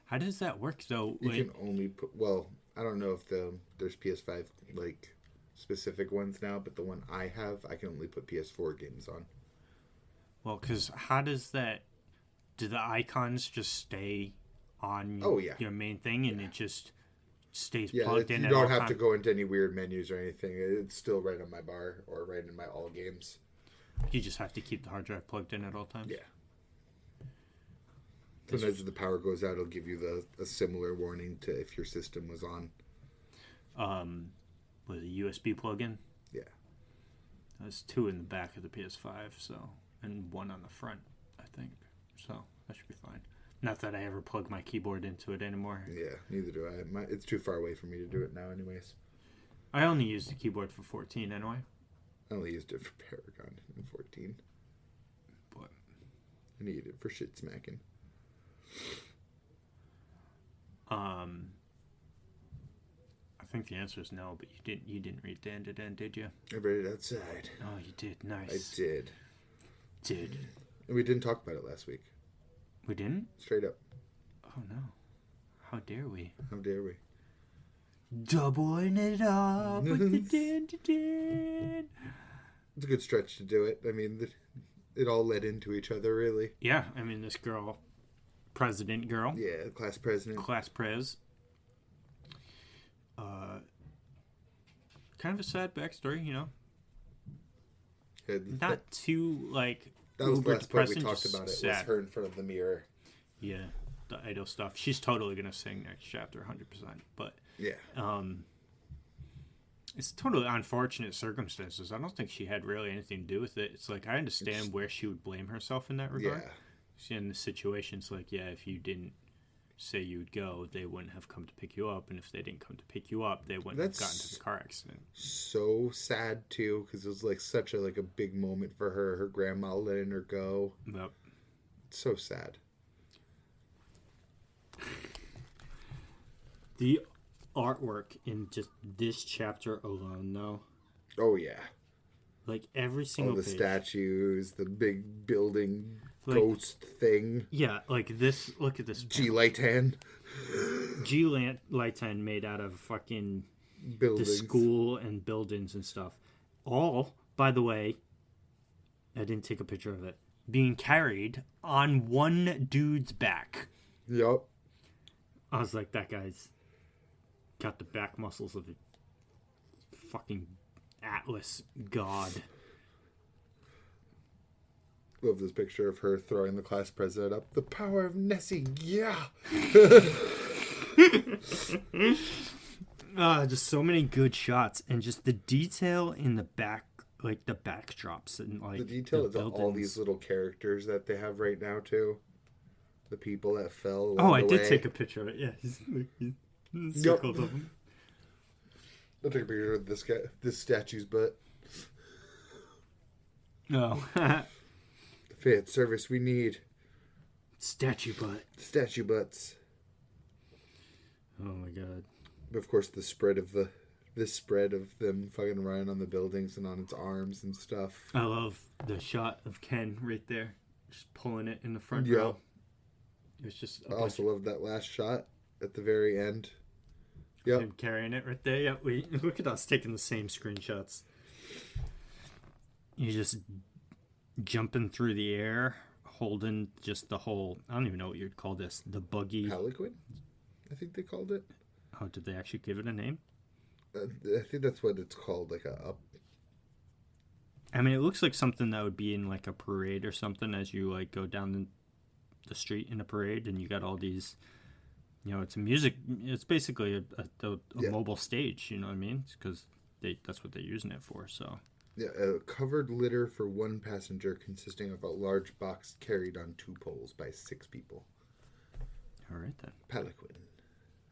How does that work, though? You can only put... Well, I don't know if there's PS5, like, specific ones now, but the one I have, I can only put PS4 games on. Well, because how does that... Do the icons just stay on your main thing, and it just stays plugged in? You don't have to go into any weird menus or anything. It's still right on my bar or right in my all games. You just have to keep the hard drive plugged in at all times? Yeah. Sometimes if the power goes out, it'll give you a similar warning to if your system was on. With a USB plug-in? Yeah. There's 2 in the back of the PS5, and 1 on the front, I think. So that should be fine. Not that I ever plug my keyboard into it anymore. Yeah, neither do I. It's too far away for me to do it now anyways. I only use the keyboard for 14 anyway. I only used it for Paragon in 14. But I need it for shit smacking. I think the answer is no, but you didn't read Dandadan, did you? I read it outside. Oh, you did. Nice. I did. Did. And we didn't talk about it last week. We didn't? Straight up. Oh, no. How dare we? How dare we? Doubling it up with the Dandadan. It's a good stretch to do it. I mean, it all led into each other, really. Yeah, I mean, this girl, president girl. Yeah, class president. Class prez. Kind of a sad backstory, you know. Yeah, Not too, like, that was the last part we depressing, talked just about. It sad. was her in front of the mirror. Yeah, the idol stuff. She's totally going to sing next chapter 100%. But, Yeah. It's totally unfortunate circumstances. I don't think she had really anything to do with it. It's like, I understand where she would blame herself in that regard. Yeah. See, in the situation's like, yeah, if you didn't say you would go, they wouldn't have come to pick you up, and if they didn't come to pick you up, they wouldn't have gotten to the car accident. So sad too, because it was like such a big moment for her. Her grandma letting her go. Yep. It's so sad. The artwork in just this chapter alone, though, Oh yeah, like every single all the page. statues, the big building Like- ghost thing. Yeah, like this. Look at this. G Lightan Lighten made out of fucking the buildings. school and buildings and stuff. All, by the way, I didn't take a picture of it, being carried on one dude's back. Yup. I was like, that guy's got the back muscles of a fucking Atlas god. Love this picture of her throwing the class president up. The power of Nessie, yeah. Just so many good shots, and just the detail in the back, like the backdrops and like The detail the is all buildings. these little characters that they have right now too. The people that fell. Oh, along I the did way. take a picture of it. Yeah, he's circled of him. I'll take a picture of this guy, this statue's butt. Oh, The fit service we need. statue butt. Statue butts. Oh my god. But of course, this spread of them fucking running on the buildings and on its arms and stuff. I love the shot of Ken right there, just pulling it in the front Yeah. row. It was just I also love that last shot at the very end. Yep. him carrying it right there. Yeah, we look at us taking the same screenshots. You just jumping through the air, holding just the whole. I don't even know what you'd call this. The buggy. Pelican? I think they called it. Oh, did they actually give it a name? I think that's what it's called. Like a up. I mean, it looks like something that would be in like a parade or something as you like go down the street in a parade, and you got all these. You know, it's a music. It's basically a Yeah. mobile stage. You know what I mean? Because that's what they're using it for. So. Yeah, a covered litter for one passenger consisting of a large box carried on 2 poles by 6 people. All right then. Pelican.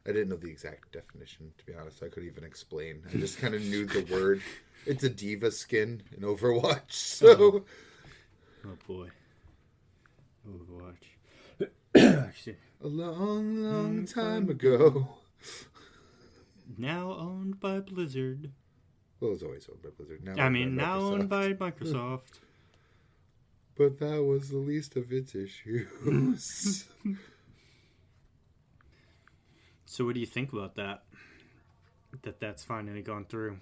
I didn't know the exact definition, to be honest. I couldn't even explain. I just kind of knew the word. It's a diva skin in Overwatch, so... Oh boy. Overwatch. Actually, A long, long time ago. now owned by Blizzard. Well, it was always owned by Blizzard. Now I owned mean, by now Microsoft. owned by Microsoft. But that was the least of its issues. So what do you think about that? That's finally gone through.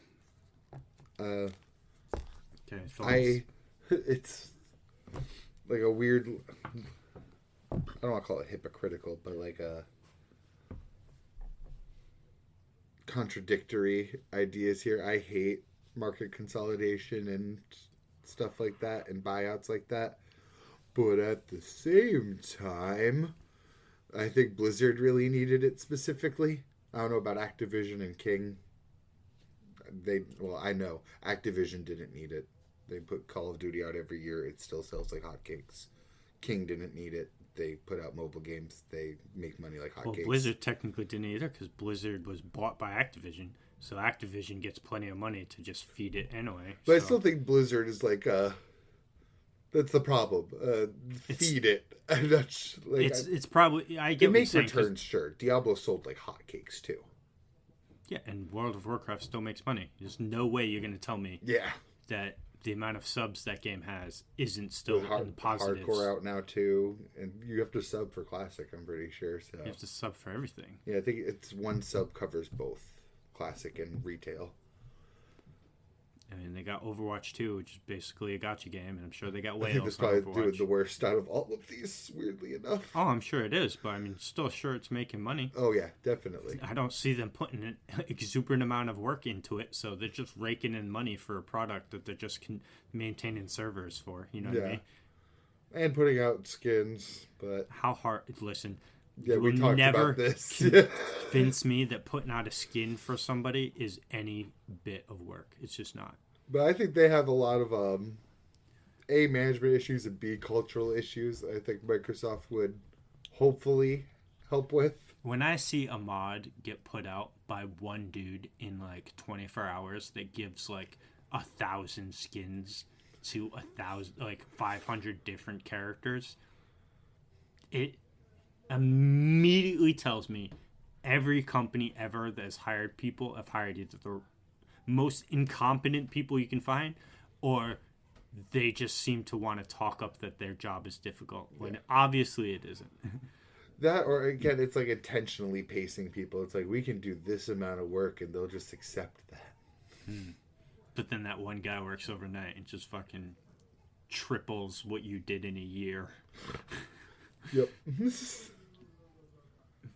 Okay, It's like a weird, I don't want to call it hypocritical, but like a contradictory ideas here. I hate market consolidation and stuff like that and buyouts like that. But at the same time, I think Blizzard really needed it specifically. I don't know about Activision and King. I know Activision didn't need it. They put Call of Duty out every year. It still sells like hotcakes. King didn't need it. They put out mobile games. They make money like hotcakes. Well, Blizzard technically didn't either because Blizzard was bought by Activision. So Activision gets plenty of money to just feed it anyway. But I so. still think Blizzard is like that's the problem. Feed it. I'm not like It's probably I get they what make you're saying, 'cause- returns. Sure, Diablo sold like hotcakes too. Yeah, and World of Warcraft still makes money. There's no way you're going to tell me that the amount of subs that game has isn't still in the positives. Hardcore out now too, and you have to sub for Classic, I'm pretty sure. So you have to sub for everything. Yeah, I think it's one sub covers both Classic and retail. I mean, they got Overwatch 2, which is basically a gacha game, and I'm sure they got whales. I think that's probably doing the worst out of all of these, weirdly enough. Oh, I'm sure it is, but I mean, still sure it's making money. Oh, yeah, definitely. I don't see them putting an exuberant amount of work into it, so they're just raking in money for a product that they're just maintaining servers for, you know what I mean? And putting out skins, but... How hard... Listen, yeah, we talked about this. Convince me that putting out a skin for somebody is any bit of work. It's just not. But I think they have a lot of A, management issues, and B, cultural issues. I think Microsoft would hopefully help with. When I see a mod get put out by one dude in like 24 hours that gives like 1,000 skins to 1,000, like 500 different characters, it immediately tells me every company ever that has hired people have hired either the most incompetent people you can find, or they just seem to want to talk up that their job is difficult when obviously it isn't. That, or again, it's like intentionally pacing people. It's like, we can do this amount of work and they'll just accept that. But then that one guy works overnight and just fucking triples what you did in a year. Yep.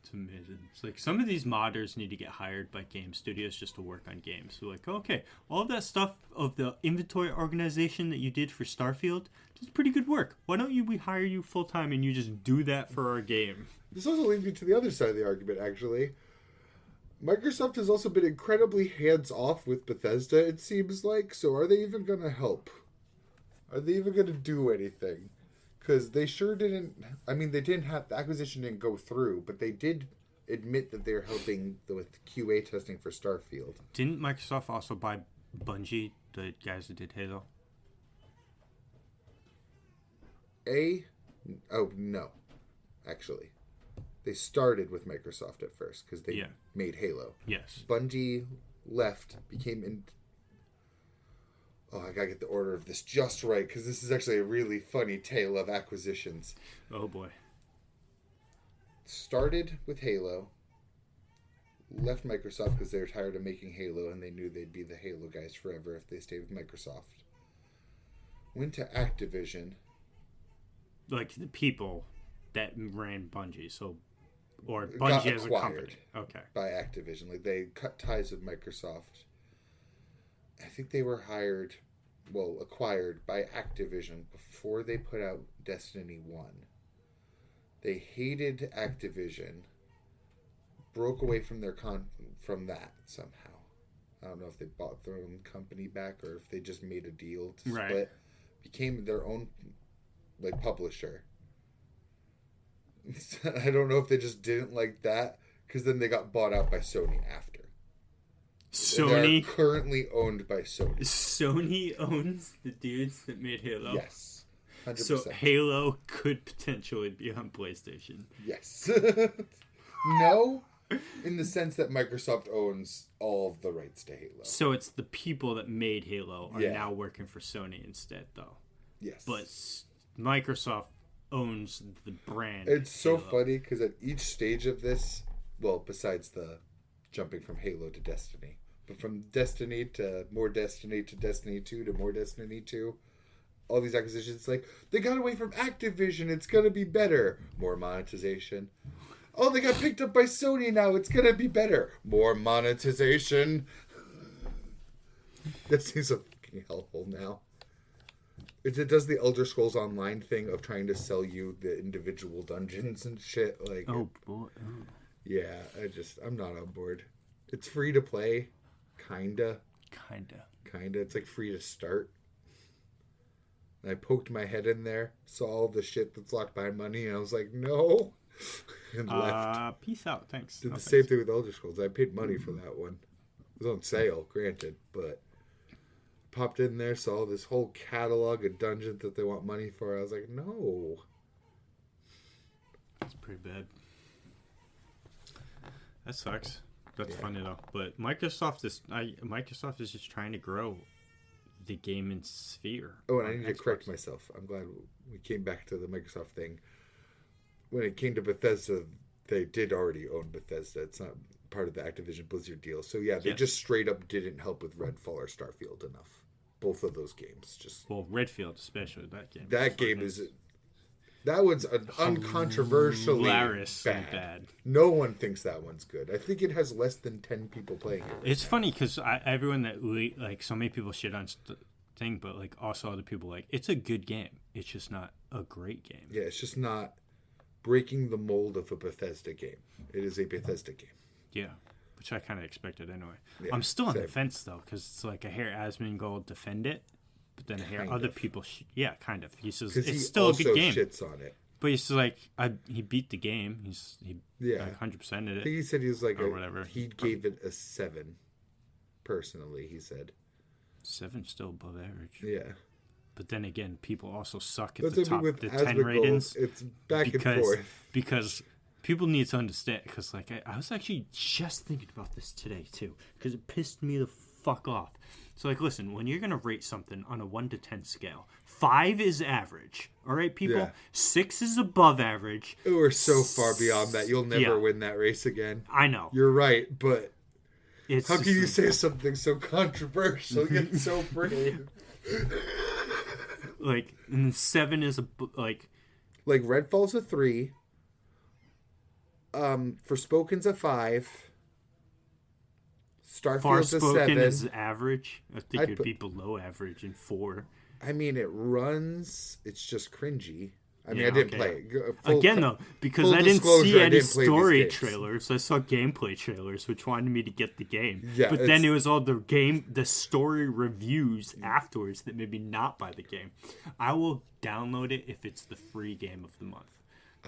It's amazing. It's like some of these modders need to get hired by game studios just to work on games. So like, okay, all of that stuff of the inventory organization that you did for Starfield, that's pretty good work. Why don't we hire you full time and you just do that for our game? This also leads me to the other side of the argument, actually. Microsoft has also been incredibly hands-off with Bethesda, it seems like. So are they even going to help? Are they even going to do anything? Because they sure didn't... I mean, they didn't have... The acquisition didn't go through, but they did admit that they're helping with QA testing for Starfield. Didn't Microsoft also buy Bungie, the guys that did Halo? Oh, no. Actually. They started with Microsoft at first, because they made Halo. Yes. Bungie left, became... Oh, I gotta get the order of this just right, because this is actually a really funny tale of acquisitions. Oh, boy. Started with Halo. Left Microsoft because they were tired of making Halo, and they knew they'd be the Halo guys forever if they stayed with Microsoft. Went to Activision. Like, the people that ran Bungie, so... Or Bungie as a company. Okay. By Activision. Like, they cut ties with Microsoft. I think they were acquired by Activision before they put out Destiny 1. They hated Activision, broke away from from that somehow. I don't know if they bought their own company back or if they just made a deal to split. Became their own publisher. I don't know if they just didn't like that, because then they got bought out by Sony after. Sony they're currently owned by Sony. Sony owns the dudes that made Halo. Yes, 100%. So Halo could potentially be on PlayStation. Yes. No, in the sense that Microsoft owns all of the rights to Halo. So it's the people that made Halo are now working for Sony instead, though. Yes. But Microsoft owns the brand. It's so funny because at each stage of this, well, besides the jumping from Halo to Destiny, but from Destiny to more Destiny to Destiny 2 to more Destiny 2, all these acquisitions, like, they got away from Activision, it's going to be better. More monetization. Oh, they got picked up by Sony now, it's going to be better. More monetization. Destiny's a fucking hellhole now. It does the Elder Scrolls Online thing of trying to sell you the individual dungeons and shit. Like, oh, boy. Oh. Yeah, I'm not on board. It's free to play. Kinda. It's like free to start. And I poked my head in there, saw all the shit that's locked behind money, and I was like, no. And left. Peace out, thanks. Did the same thing with Elder Scrolls. I paid money for that one. It was on sale, granted, but popped in there, saw this whole catalog of dungeons that they want money for. I was like, no. That's pretty bad. That sucks. That's funny though. But Microsoft is just trying to grow the gaming sphere. Oh, and I need to correct myself. I'm glad we came back to the Microsoft thing. When it came to Bethesda, they did already own Bethesda. It's not part of the Activision Blizzard deal. So yeah, they just straight up didn't help with Redfall or Starfield enough. Both of those games just. Well, Redfield especially, that game. That game is. That one's an uncontroversially bad. No one thinks that one's good. I think it has less than 10 people playing it. It's funny because everyone that like so many people shit on thing, but like also other people like it's a good game. It's just not a great game. Yeah, it's just not breaking the mold of a Bethesda game. It is a Bethesda game. Yeah, which I kind of expected anyway. Yeah, I'm still on the fence though because it's like I hear Asmongold defend it. But then I hear other people, kind of. He says it's still a good game. Shits on it. But he's like, he beat the game. He 100%ed it. I think he said he was like, whatever. He gave it a 7. Personally, he said 7's still above average. Yeah. But then again, people also suck at the 10 ratings. It's back and forth because people need to understand. Because like I was actually just thinking about this today too, because it pissed me the fuck off. So, like, listen, when you're going to rate something on a 1 to 10 scale, 5 is average. All right, people? Yeah. 6 is above average. We're so far beyond that. You'll never win that race again. I know. You're right, but how can you say something so controversial yet so brave? Like, and 7 is, like Redfall's a 3. Forspoken's a 5. Starfield's a 7. Is average. I think it'd be below average in 4. I mean, it runs. It's just cringy. I mean, I didn't play it. Again, though, because I didn't see any story trailers. I saw gameplay trailers, which wanted me to get the game. Yeah, but then it was all the story reviews afterwards that made me not buy the game. I will download it if it's the free game of the month.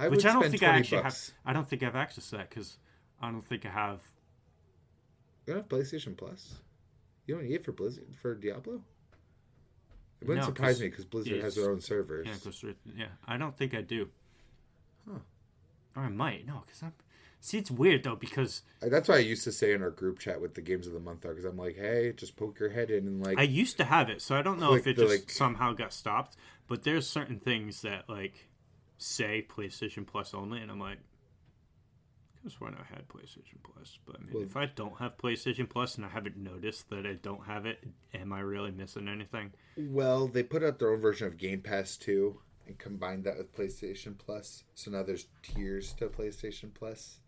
Which I don't think I actually have. I don't think I have access to that because I don't think I have. You don't have PlayStation Plus? You don't need it for Blizzard for Diablo? It wouldn't surprise me because Blizzard has their own servers. Yeah, I don't think I do. Huh. Or I might. No, because I'm... See, it's weird, though, because... That's why I used to say in our group chat what the games of the month are, because I'm like, hey, just poke your head in and, like... I used to have it, so I don't know if it just somehow got stopped, but there's certain things that, like, say PlayStation Plus only, and I'm like... That's when I had PlayStation Plus. But I mean, if I don't have PlayStation Plus and I haven't noticed that I don't have it, am I really missing anything? Well, they put out their own version of Game Pass too and combined that with PlayStation Plus. So now there's tiers to PlayStation Plus.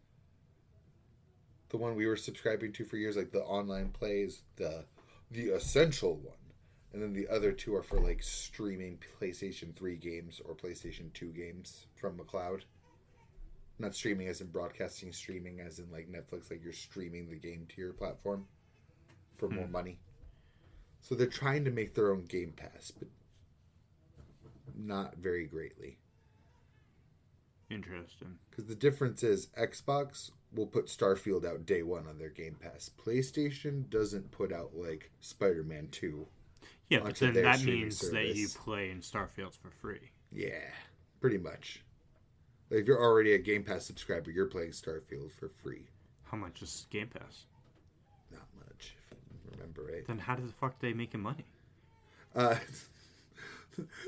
The one we were subscribing to for years, like the online play, is the essential one. And then the other 2 are for like streaming PlayStation 3 games or PlayStation 2 games from a cloud. Not streaming as in broadcasting, streaming as in like Netflix, like you're streaming the game to your platform for more money. So they're trying to make their own Game Pass, but not very greatly. Interesting. Because the difference is Xbox will put Starfield out day 1 on their Game Pass. PlayStation doesn't put out like Spider-Man 2. Yeah, but then that means that you play in Starfield for free. Yeah, pretty much. Like if you're already a Game Pass subscriber, you're playing Starfield for free. How much is Game Pass? Not much, if I remember right. Then how the fuck are they making money?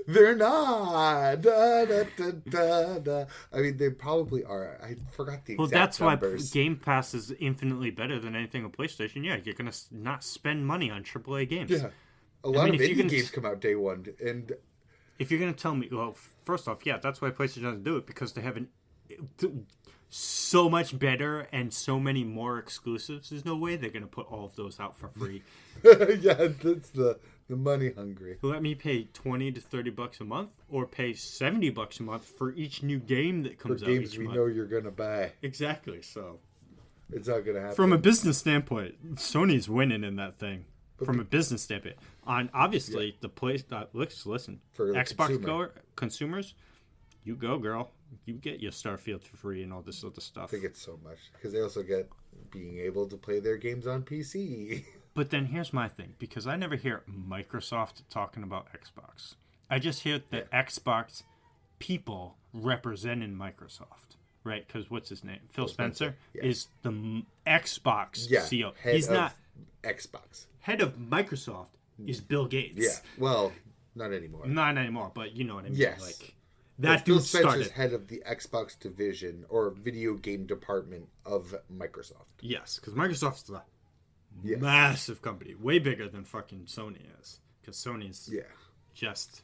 They're not. Da, da, da, da, da. I mean, they probably are. I forgot the exact numbers. Why Game Pass is infinitely better than anything on PlayStation. Yeah, you're going to not spend money on AAA games. Yeah. A lot of indie games come out day 1, and... If you're going to tell me, well, first off, yeah, that's why PlayStation doesn't do it, because they have so much better and so many more exclusives. There's no way they're going to put all of those out for free. Yeah, that's the money hungry. Let me pay $20 to $30 a month, or pay $70 a month for each new game that comes out each month. For games we know you're going to buy. Exactly, so... It's not going to happen. From a business standpoint, Sony's winning in that thing. From a business standpoint, obviously the place. Listen, for Xbox consumers, you go, girl. You get your Starfield for free and all this other stuff. They get so much because they also get being able to play their games on PC. But then here's my thing, because I never hear Microsoft talking about Xbox. I just hear the Xbox people representing Microsoft. right? Because what's his name? Phil Spencer yeah. is the Xbox CEO. Head He's not Xbox. Head of Microsoft is Bill Gates. Yeah, well, not anymore. Not anymore, but you know what I mean. Yes. Like that Phil dude Spencer's started. head of the Xbox division or video game department of Microsoft. Yes, because Microsoft's a massive company, way bigger than fucking Sony is. Because Sony's just.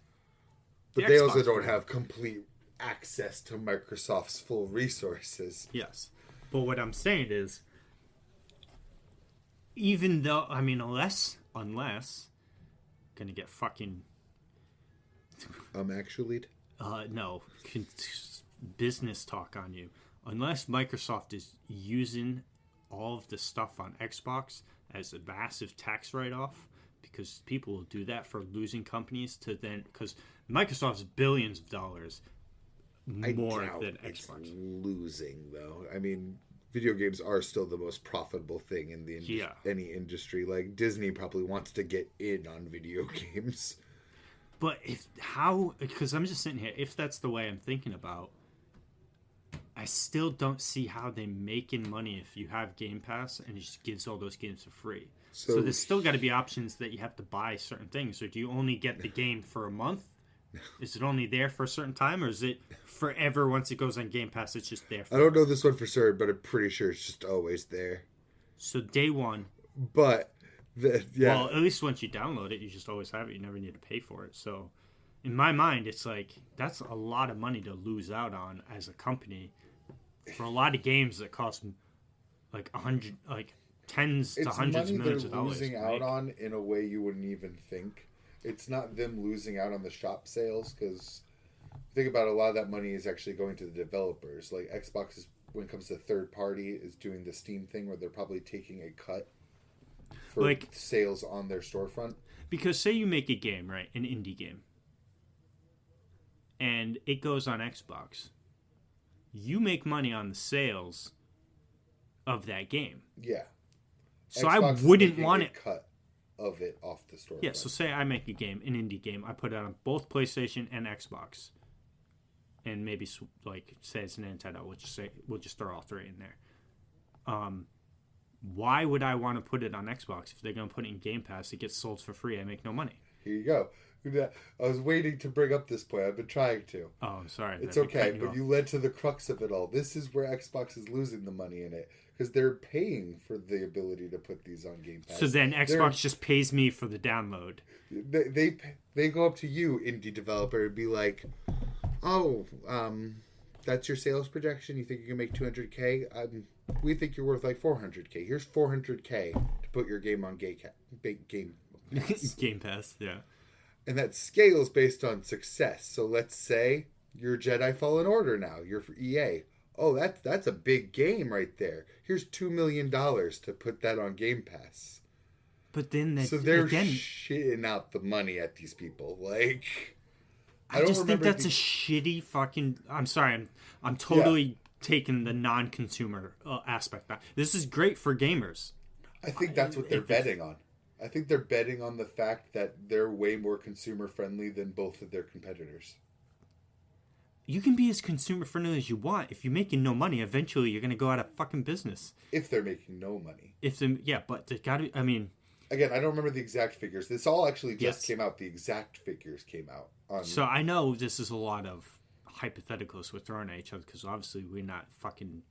But they also don't have complete access to Microsoft's full resources. Yes. But what I'm saying is, even though, I mean, unless, gonna get fucking. Actually? No, business talk on you. Unless Microsoft is using all of the stuff on Xbox as a massive tax write-off, because people will do that for losing companies to then, because Microsoft's billions of dollars more than Xbox. It's losing, though. I mean, video games are still the most profitable thing in the any industry. Like, Disney probably wants to get in on video games. But because I'm just sitting here, if that's the way I'm thinking about, I still don't see how they're making money if you have Game Pass and it just gives all those games for free. So there's still got to be options that you have to buy certain things. Or do you only get the game for a month? Is it only there for a certain time? Or is it forever once it goes on Game Pass, it's just there? I don't know this one for sure, but I'm pretty sure it's just always there. So day one. But, well, at least once you download it, you just always have it. You never need to pay for it. So in my mind, it's like that's a lot of money to lose out on as a company for a lot of games that cost like tens to hundreds of millions of dollars. It's money they're losing out on in a way you wouldn't even think. It's not them losing out on the shop sales, because think about it, a lot of that money is actually going to the developers. Like Xbox is, when it comes to third party, is doing the Steam thing where they're probably taking a cut for sales on their storefront. Because say you make a game, right, an indie game, and it goes on Xbox, you make money on the sales of that game. Yeah. So Xbox I wouldn't want it cut of it off the store. Yeah, so say I make a game, an indie game, I put it on both PlayStation and Xbox, and maybe like say it's Nintendo. We'll just throw all three in there. Why would I want to put it on Xbox if they're going to put it in Game Pass? It gets sold for free. I make no money. Here you go. I was waiting to bring up this point. I've been trying to. Oh, I'm sorry. It's okay, but you led to the crux of it all. This is where Xbox is losing the money in it, because they're paying for the ability to put these on Game Pass. So then Xbox just pays me for the download. They go up to you, indie developer, and be like, "Oh, that's your sales projection. You think you can make $200K? We think you're worth like $400K. Here's $400K to put your game on Game Pass." Game Pass, yeah. And that scales based on success. So let's say you're Jedi Fallen Order now. You're for EA. Oh, that's a big game right there. Here's $2 million to put that on Game Pass. But then they're shitting out the money at these people. Like, I just think that's a shitty fucking. I'm sorry. I'm totally taking the non-consumer aspect back. This is great for gamers. I think that's what they're betting on. I think they're betting on the fact that they're way more consumer friendly than both of their competitors. You can be as consumer friendly as you want. If you're making no money, eventually you're going to go out of fucking business. If they're making no money. But they got to. I mean, again, I don't remember the exact figures. This all actually just came out. The exact figures came out. So I know this is a lot of hypotheticals we're throwing at each other, because obviously we're not fucking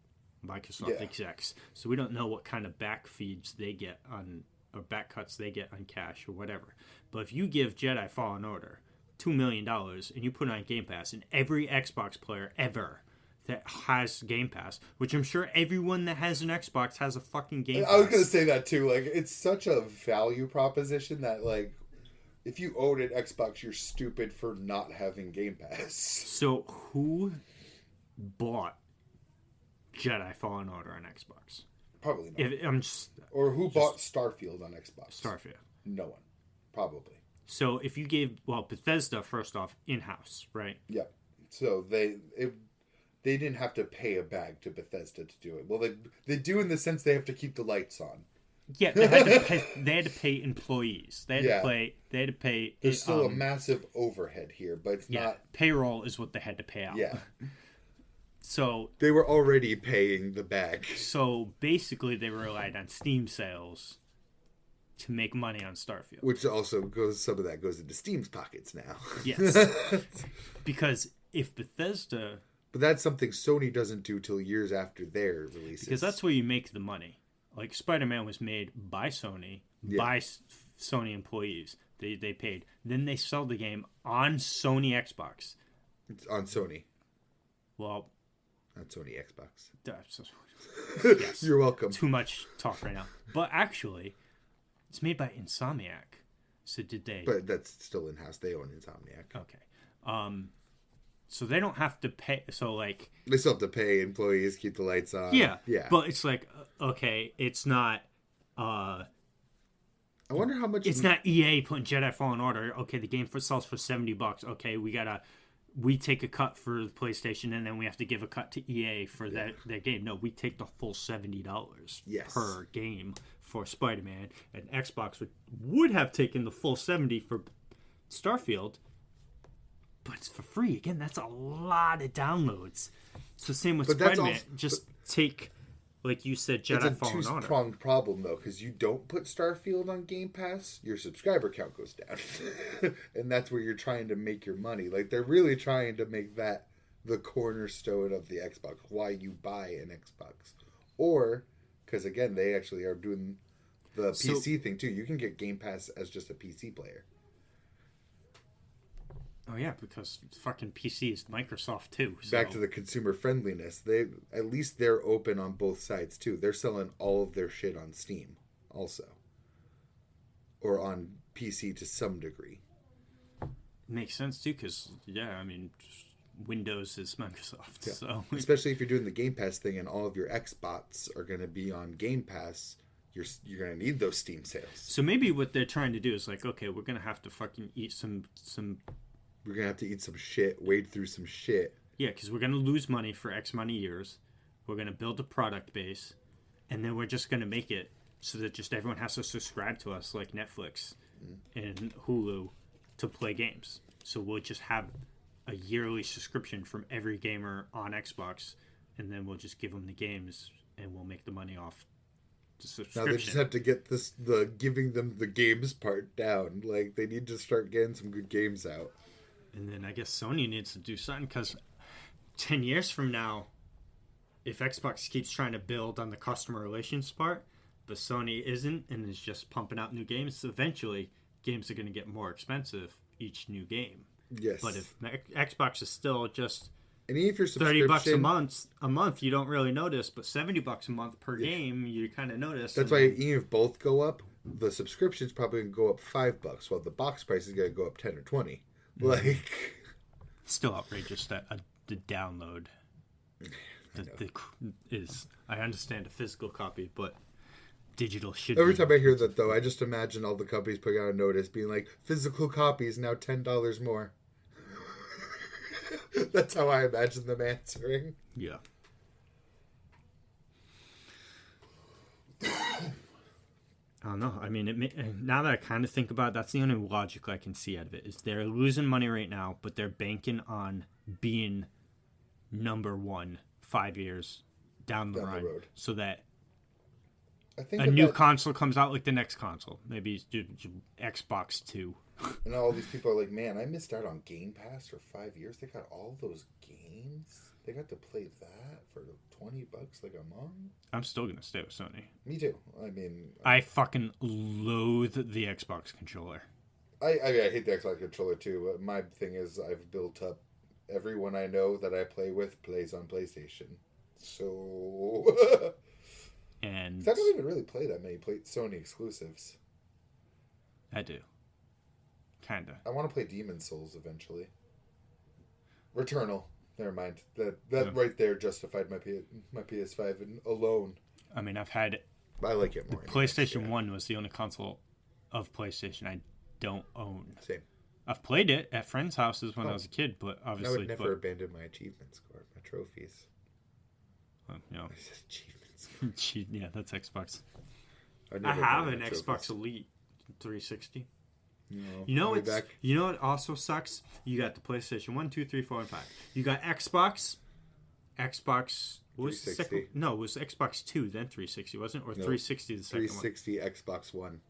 Microsoft execs, so we don't know what kind of back feeds they get on, or back cuts they get on cash or whatever. But if you give Jedi Fallen Order $2 million and you put it on Game Pass, and every Xbox player ever that has Game Pass, which I'm sure everyone that has an Xbox has a fucking Game Pass. I was gonna say that too. Like, it's such a value proposition that, like, if you own an Xbox, you're stupid for not having Game Pass. So who bought Jedi Fallen Order on Xbox? Probably not. Or who bought Starfield on Xbox? Starfield. No one. Probably. So if you gave, Bethesda, first off, in-house, right? Yep. So they didn't have to pay a bag to Bethesda to do it. Well, they do in the sense they have to keep the lights on. Yeah, they had to pay employees. They had to pay. There's still a massive overhead here, but it's not. Payroll is what they had to pay out. Yeah. So they were already paying the bag. So basically, they relied on Steam sales to make money on Starfield. Which also goes, some of that goes into Steam's pockets now. Yes. Because if Bethesda... But that's something Sony doesn't do till years after their releases. Because that's where you make the money. Like, Spider-Man was made by Sony, by Sony employees. They paid. Then they sell the game on Sony Xbox. It's on Sony. Well... On Sony Xbox. Yes. You're welcome. Too much talk right now. But actually, it's made by Insomniac. So did they... But that's still in-house. They own Insomniac. Okay. So they don't have to pay... So, like... They still have to pay employees, keep the lights on. Yeah. Yeah. But it's like, okay, it's not... I wonder how much... It's not EA putting Jedi Fallen Order. Okay, the game sells for $70. Okay, we take a cut for the PlayStation, and then we have to give a cut to EA for that game. No, we take the full $70 per game for Spider-Man, and Xbox would have taken the full $70 for Starfield, but it's for free. Again, that's a lot of downloads. So same with Spider-Man. Take, like you said, Jedi Fallen Order. It's a two-pronged problem, though, because you don't put Starfield on Game Pass, your subscriber count goes down. And that's where you're trying to make your money. Like, they're really trying to make that the cornerstone of the Xbox, why you buy an Xbox. Or, because, again, they actually are doing the PC thing, too. You can get Game Pass as just a PC player. Oh, yeah, because fucking PC is Microsoft, too. So. Back to the consumer friendliness. At least they're open on both sides, too. They're selling all of their shit on Steam, also. Or on PC to some degree. Makes sense, too, because, yeah, I mean, Windows is Microsoft. Yeah. So especially if you're doing the Game Pass thing and all of your Xbots are going to be on Game Pass, you're going to need those Steam sales. So maybe what they're trying to do is like, okay, we're going to have to fucking eat some... We're going to have to eat some shit, wade through some shit. Yeah, because we're going to lose money for X amount of years. We're going to build a product base. And then we're just going to make it so that just everyone has to subscribe to us like Netflix and Hulu to play games. So we'll just have a yearly subscription from every gamer on Xbox. And then we'll just give them the games and we'll make the money off the subscription. Now they just have to get the giving them the games part down. Like, they need to start getting some good games out. And then I guess Sony needs to do something because 10 years from now, if Xbox keeps trying to build on the customer relations part, but Sony isn't and is just pumping out new games, eventually games are going to get more expensive each new game. Yes. But if Xbox is still just and even if your $30 a month, you don't really notice, but $70 a month per game, you kind of notice. That's why even if both go up, the subscription's probably going to go up $5, while the box price is going to go up 10 or 20. Like, still outrageous that the download is. I understand a physical copy, but digital should. Every time I hear that, though, I just imagine all the companies putting out a notice being like, "Physical copies now $10 more." That's how I imagine them answering. Yeah. I don't know. I mean, now that I kind of think about it, that's the only logic I can see out of it. Is they're losing money right now, but they're banking on being number one 5 years down the road. So that I think a new console comes out like the next console. Maybe Xbox 2. And all these people are like, man, I missed out on Game Pass for 5 years. They got all those games. They got to play that for $20 like a month. I'm still going to stay with Sony. Me too. I mean... I fucking loathe the Xbox controller. I hate the Xbox controller too. But my thing is I've built up... Everyone I know that I play with plays on PlayStation. So... and I don't even really play that many Sony exclusives. I do. Kinda. I want to play Demon's Souls eventually. Returnal. Never mind. That right there justified my PS5 alone. I mean, I like it more. PlayStation 1 was the only console of PlayStation I don't own. Same. I've played it at friends' houses when I was a kid, but obviously... I would never abandon my achievement score, my trophies. Well, you know. Achievement score. Yeah, that's Xbox. I have an Xbox Elite 360. No, you know what also sucks? You got the PlayStation 1, 2, 3, 4, and 5. You got Xbox, Xbox. What was the 360. second? No, it was Xbox 2, then 360, wasn't it? Or 360 the second 360 Xbox One.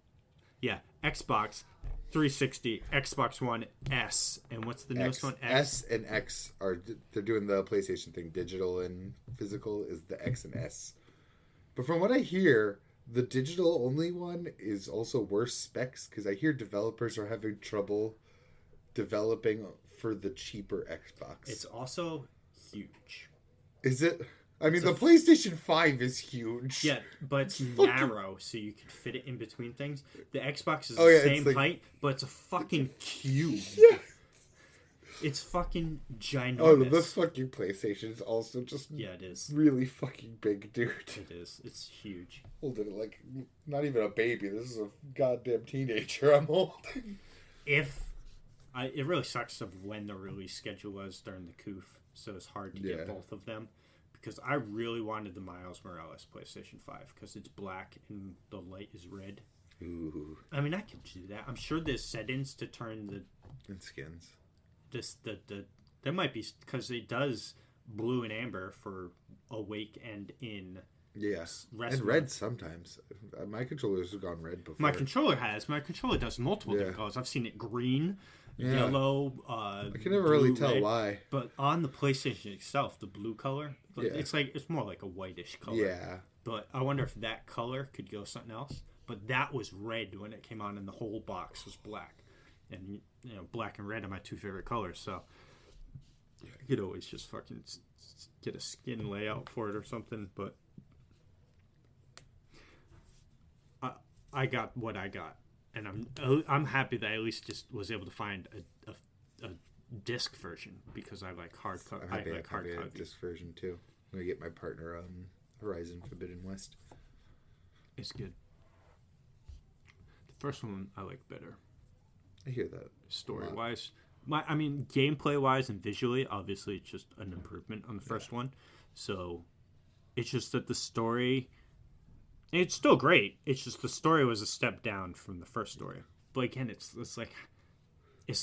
Yeah, Xbox 360, Xbox One S, and what's the newest one? S and X they're doing the PlayStation thing. Digital and physical is the X and S. But from what I hear, the digital only one is also worse specs because I hear developers are having trouble developing for the cheaper Xbox. It's also huge. Is it? I mean, the PlayStation 5 is huge. Yeah, but it's narrow, so you can fit it in between things. The Xbox is the same height, but it's a fucking cube. Yeah. It's fucking ginormous. Oh, the fucking PlayStation is also just it is. Really fucking big, dude. It is. It's huge. Holding it like not even a baby. This is a goddamn teenager I'm holding. It really sucks of when the release schedule was during the COOF, so it's hard to get both of them. Because I really wanted the Miles Morales PlayStation 5 because it's black and the light is red. Ooh. I mean, I could do that. I'm sure there's settings to turn the skins. There might be because it does blue and amber for awake and in. Yes, and red sometimes. My controllers have gone red before. My controller does multiple different colors. I've seen it green. Yellow. I can never really tell why. But on the PlayStation itself, the blue color, it's more like a whitish color. Yeah. But I wonder if that color could go something else. But that was red when it came on, and the whole box was black. And black and red are my two favorite colors. So you could always just fucking get a skin layout for it or something. But I got what I got. And I'm happy that I at least just was able to find a disc version because I like hard copy. I like hard copy. Disc version too. I'm gonna get my partner Horizon Forbidden West. It's good. The first one I like better. I hear that. Story wise, gameplay wise and visually, obviously it's just an improvement on the first one. So it's just that the story. It's still great. It's just the story was a step down from the first story. But again, it's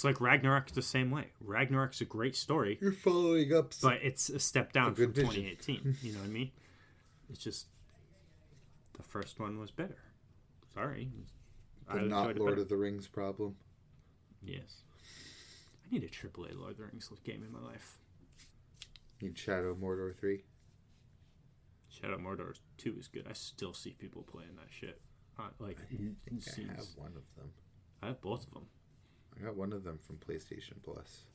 like Ragnarok the same way. Ragnarok's a great story. You're following up, but it's a step down from 2018. You know what I mean? It's just the first one was better. Sorry, but not Lord of the Rings problem. Yes, I need a AAA Lord of the Rings game in my life. Need Shadow Mordor 3. Shadow Mordor 2 is good. I still see people playing that shit. I have one of them. I have both of them. I got one of them from PlayStation Plus.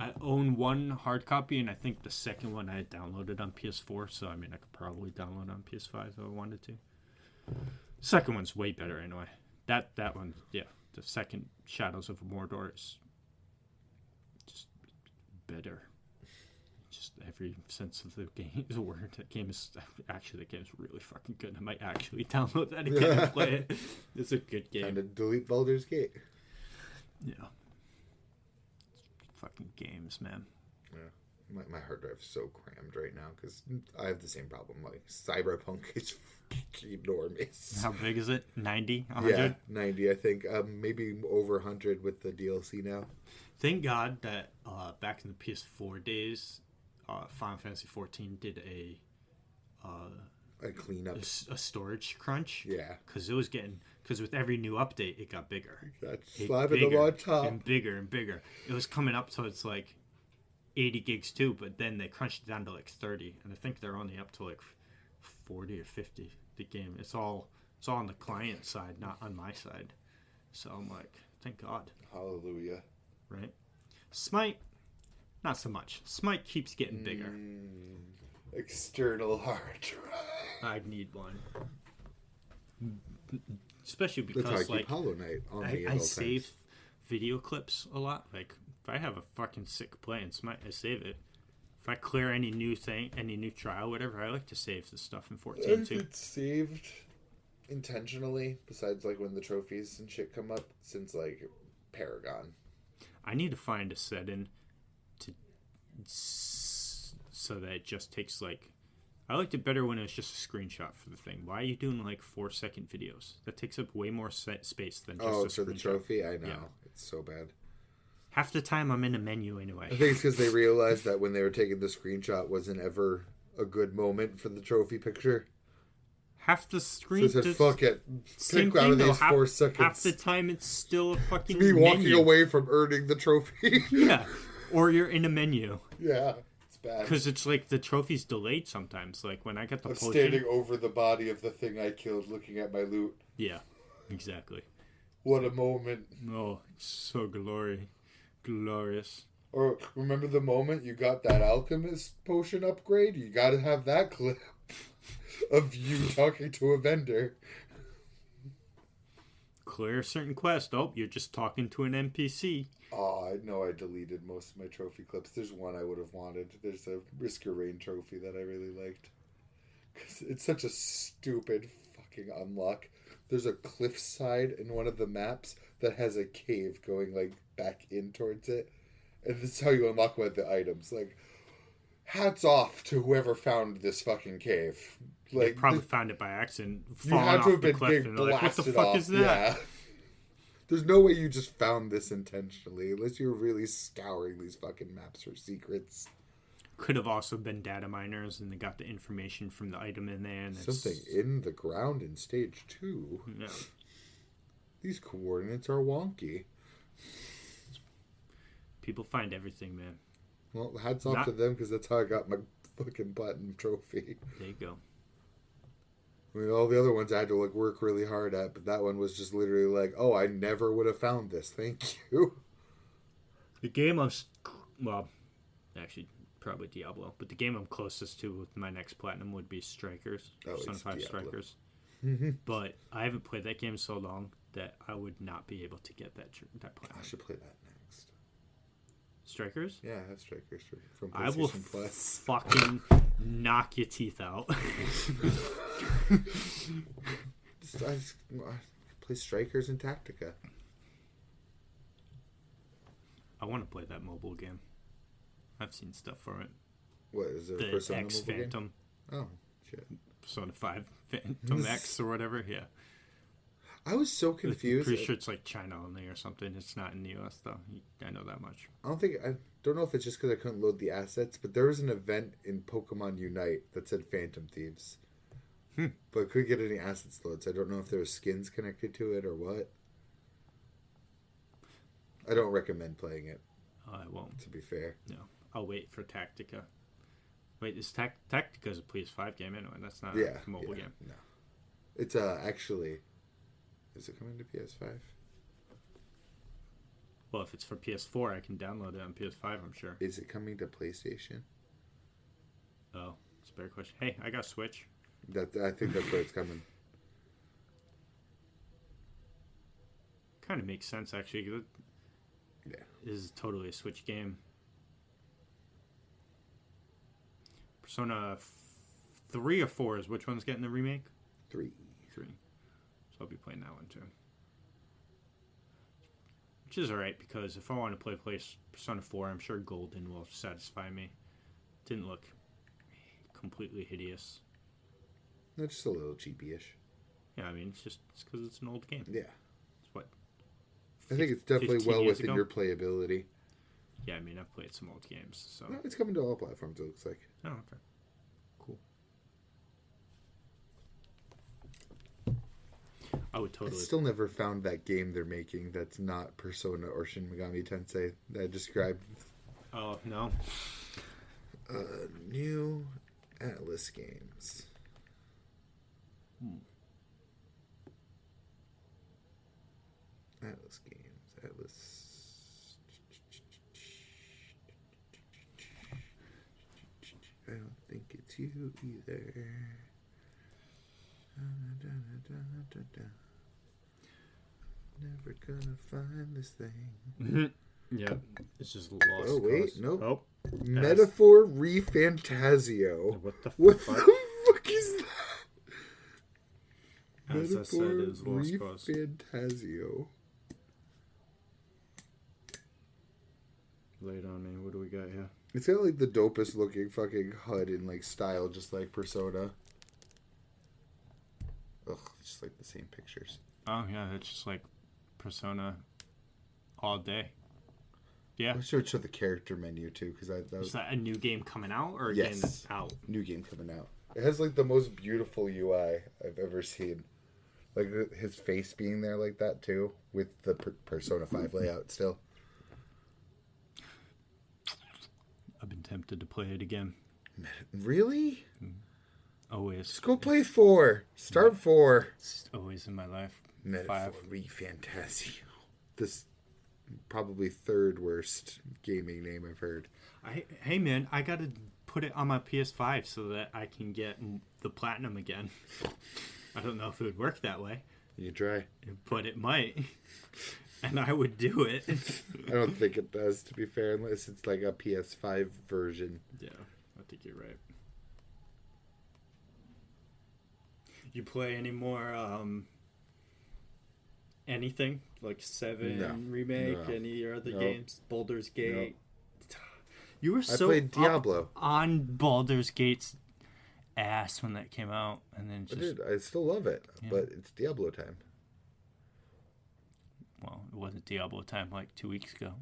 I own one hard copy, and I think the second one I had downloaded on PS4, so I could probably download on PS5 if I wanted to. Second one's way better anyway. That one, the second Shadows of Mordor is just better. Just every sense of the game, the word. The game is really fucking good. I might actually download that again and play it. It's a good game. Time to delete Baldur's Gate. Yeah. Fucking games, man. Yeah. My hard drive's so crammed right now because I have the same problem. Like, Cyberpunk is enormous. How big is it? 90? 100? Yeah, 90, I think. Maybe over 100 with the DLC now. Thank God that back in the PS4 days, Final Fantasy XIV did a cleanup, a storage crunch. Yeah, because with every new update, it got bigger. Slapping them on top and bigger and bigger. It was coming up, so it's like 80 gigs too. But then they crunched it down to like 30, and I think they're only up to like 40 or 50. The game, it's all on the client side, not on my side. So I'm like, thank God. Hallelujah. Right. Smite. Not so much. Smite keeps getting bigger. External hard drive. I need one. Especially because that's how I keep Hollow Knight on me. I save video clips a lot. Like if I have a fucking sick play in Smite, I save it. If I clear any new thing, any new trial, whatever, I like to save the stuff in 14 too. It's saved intentionally, besides like when the trophies and shit come up, since like Paragon. I need to find a setting so that it just takes like. I liked it better when it was just a screenshot for the thing. Why are you doing like 4-second videos? That takes up way more space than just a screenshot. For the trophy? I know. Yeah. It's so bad. Half the time I'm in a menu anyway. I think it's because they realized that when they were taking the screenshot wasn't ever a good moment for the trophy picture. Half the screen. So it said, fuck it. Same Click out thing of though. these 4 seconds. Half the time it's still a fucking It's me walking menu. away from earning the trophy. Yeah. Or you're in a menu. Yeah. It's bad. Because it's like the trophy's delayed sometimes. Like when I got the I'm potion. standing over the body of the thing I killed looking at my loot. Yeah. Exactly. What a moment. Oh, so glorious. Or remember the moment you got that alchemist potion upgrade? You gotta have that clip of you talking to a vendor. Clear a certain quest. Oh, you're just talking to an NPC. Oh, I know I deleted most of my trophy clips. There's one I would have wanted. There's a Risk Your Rain trophy that I really liked. Because it's such a stupid fucking unlock. There's a cliffside in one of the maps that has a cave going like back in towards it. And this is how you unlock one of the items. Like, hats off to whoever found this fucking cave. Like, They probably found it by accident. you had to have been cliff, big and they're like, what the blasted fuck off. is that? Yeah. There's no way you just found this intentionally, unless you were really scouring these fucking maps for secrets. Could have also been data miners, and they got the information from the item in there. And Something in the ground in stage 2. Yeah. These coordinates are wonky. People find everything, man. Well, hats off to them, because that's how I got my fucking platinum trophy. There you go. I mean, all the other ones I had to like work really hard at, but that one was just literally like, oh, I never would have found this. Thank you. The game well, actually, probably Diablo, but the game I'm closest to with my next platinum would be Strikers. Oh, Son it's 5 Diablo. Strikers. But I haven't played that game so long that I would not be able to get that platinum. I should play that next. Strikers? Yeah, I have Strikers from PlayStation I will Plus. fucking knock your teeth out. I play Strikers and Tactica. I want to play that mobile game. I've seen stuff for it. What is it? The Persona X mobile game? Phantom. Oh shit! Persona 5 Phantom X or whatever. Yeah. I was so confused. I'm pretty sure it's like China only or something. It's not in the US though. I know that much. I don't know if it's just because I couldn't load the assets, but there was an event in Pokemon Unite that said Phantom Thieves. But I couldn't get any assets loaded, so I don't know if there were skins connected to it or what. I don't recommend playing it. Oh, I won't. To be fair. No. I'll wait for Tactica. Wait, is Tactica's a PS5 game anyway? That's not Yeah, a mobile game. No. It's actually... Is it coming to PS5? Well, if it's for PS4, I can download it on PS5, I'm sure. Is it coming to PlayStation? Oh, it's a better question. Hey, I got Switch. I think that's where it's coming. Kind of makes sense, actually. 'Cause Yeah. This is totally a Switch game. Persona 3 or 4 is which one's getting the remake? 3. 3. So I'll be playing that one too. Which is alright, because if I want to play Persona 4, I'm sure Golden will satisfy me. Didn't look completely hideous. No, just a little cheapy-ish. Yeah, I mean, it's because it's an old game. Yeah. It's what? I think it's definitely 15 well years within ago? your playability. Yeah, I mean, I've played some old games, so... No, it's coming to all platforms, it looks like. Oh, okay. Cool. I would I totally... still never found that game they're making that's not Persona or Shin Megami Tensei that I described. Oh, no? New Atlas games. Atlas games. Atlas. I don't think it's you either. Never gonna find this thing. Yeah, it's just lost. Oh, wait, cause. nope. Oh, Metaphor Refantasio. what the What fuck? the fuck is that? As I said, it was lost cause. Refantasio. Lay it on me. What do we got here? It's got like the dopest looking fucking HUD in like style, just like Persona. Ugh, just like the same pictures. Oh, yeah, it's just like Persona all day. Yeah. I wish I would show the character menu too, because Is that a new game coming out or a game that's out? New game coming out. It has like the most beautiful UI I've ever seen. Like his face being there like that too, with the Persona 5 layout still. I've been tempted to play it again. Really? Always. Just go play 4. Start 4. It's always in my life. 5. Metaphor Fantasy. This probably third worst gaming name I've heard. Hey man, I gotta put it on my PS5 so that I can get the platinum again. I don't know if it would work that way. You try. But it might. And I would do it. I don't think it does, to be fair, unless it's like a PS5 version. Yeah, I think you're right. You play any more anything? Like 7 Remake, any other games? Baldur's Gate? No. You were so I played Diablo. On Baldur's Gate's ass when that came out, and then just... I still love it, but it's Diablo time. Well, it wasn't Diablo time like 2 weeks ago.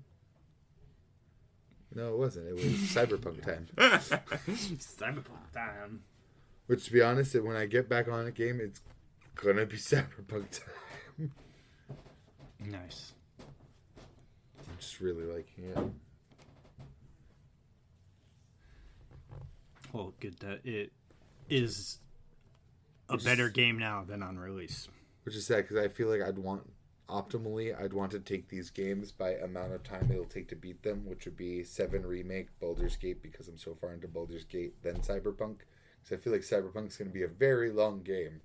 No, it wasn't. It was Cyberpunk time. Cyberpunk time. Which, to be honest, when I get back on a game, it's gonna be Cyberpunk time. Nice. I'm just really liking it. Well, good that it is a better game now than on release. Which is sad, because I feel like I'd want to take these games by amount of time it'll take to beat them, which would be 7 Remake, Baldur's Gate, because I'm so far into Baldur's Gate, then Cyberpunk. Because I feel like Cyberpunk's going to be a very long game.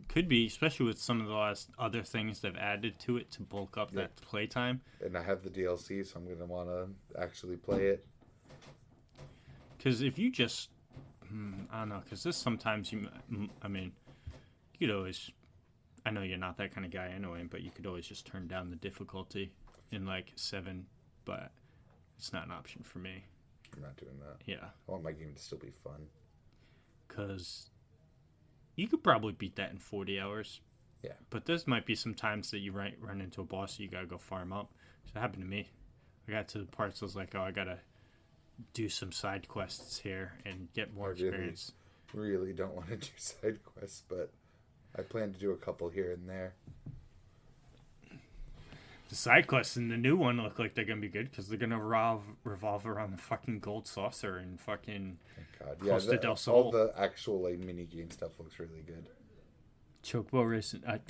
Could be, especially with some of the last other things they've added to it to bulk up that playtime. And I have the DLC, so I'm going to want to actually play it. Because if you just... I don't know, because this sometimes you could always... I know you're not that kind of guy anyway, but you could always just turn down the difficulty in like 7, but it's not an option for me. I'm not doing that. Yeah. I want my game to still be fun. Because you could probably beat that in 40 hours. Yeah. But there might be some times that you run into a boss that you got to go farm up. So it happened to me. I got to the parts I was like, I got to do some side quests here and get more experience. Really don't want to do side quests, but I plan to do a couple here and there. The side quests in the new one look like they're going to be good because they're going to revolve around the fucking gold saucer and fucking Costa del Sol. All the actual like mini game stuff looks really good. Chocobo Racing. I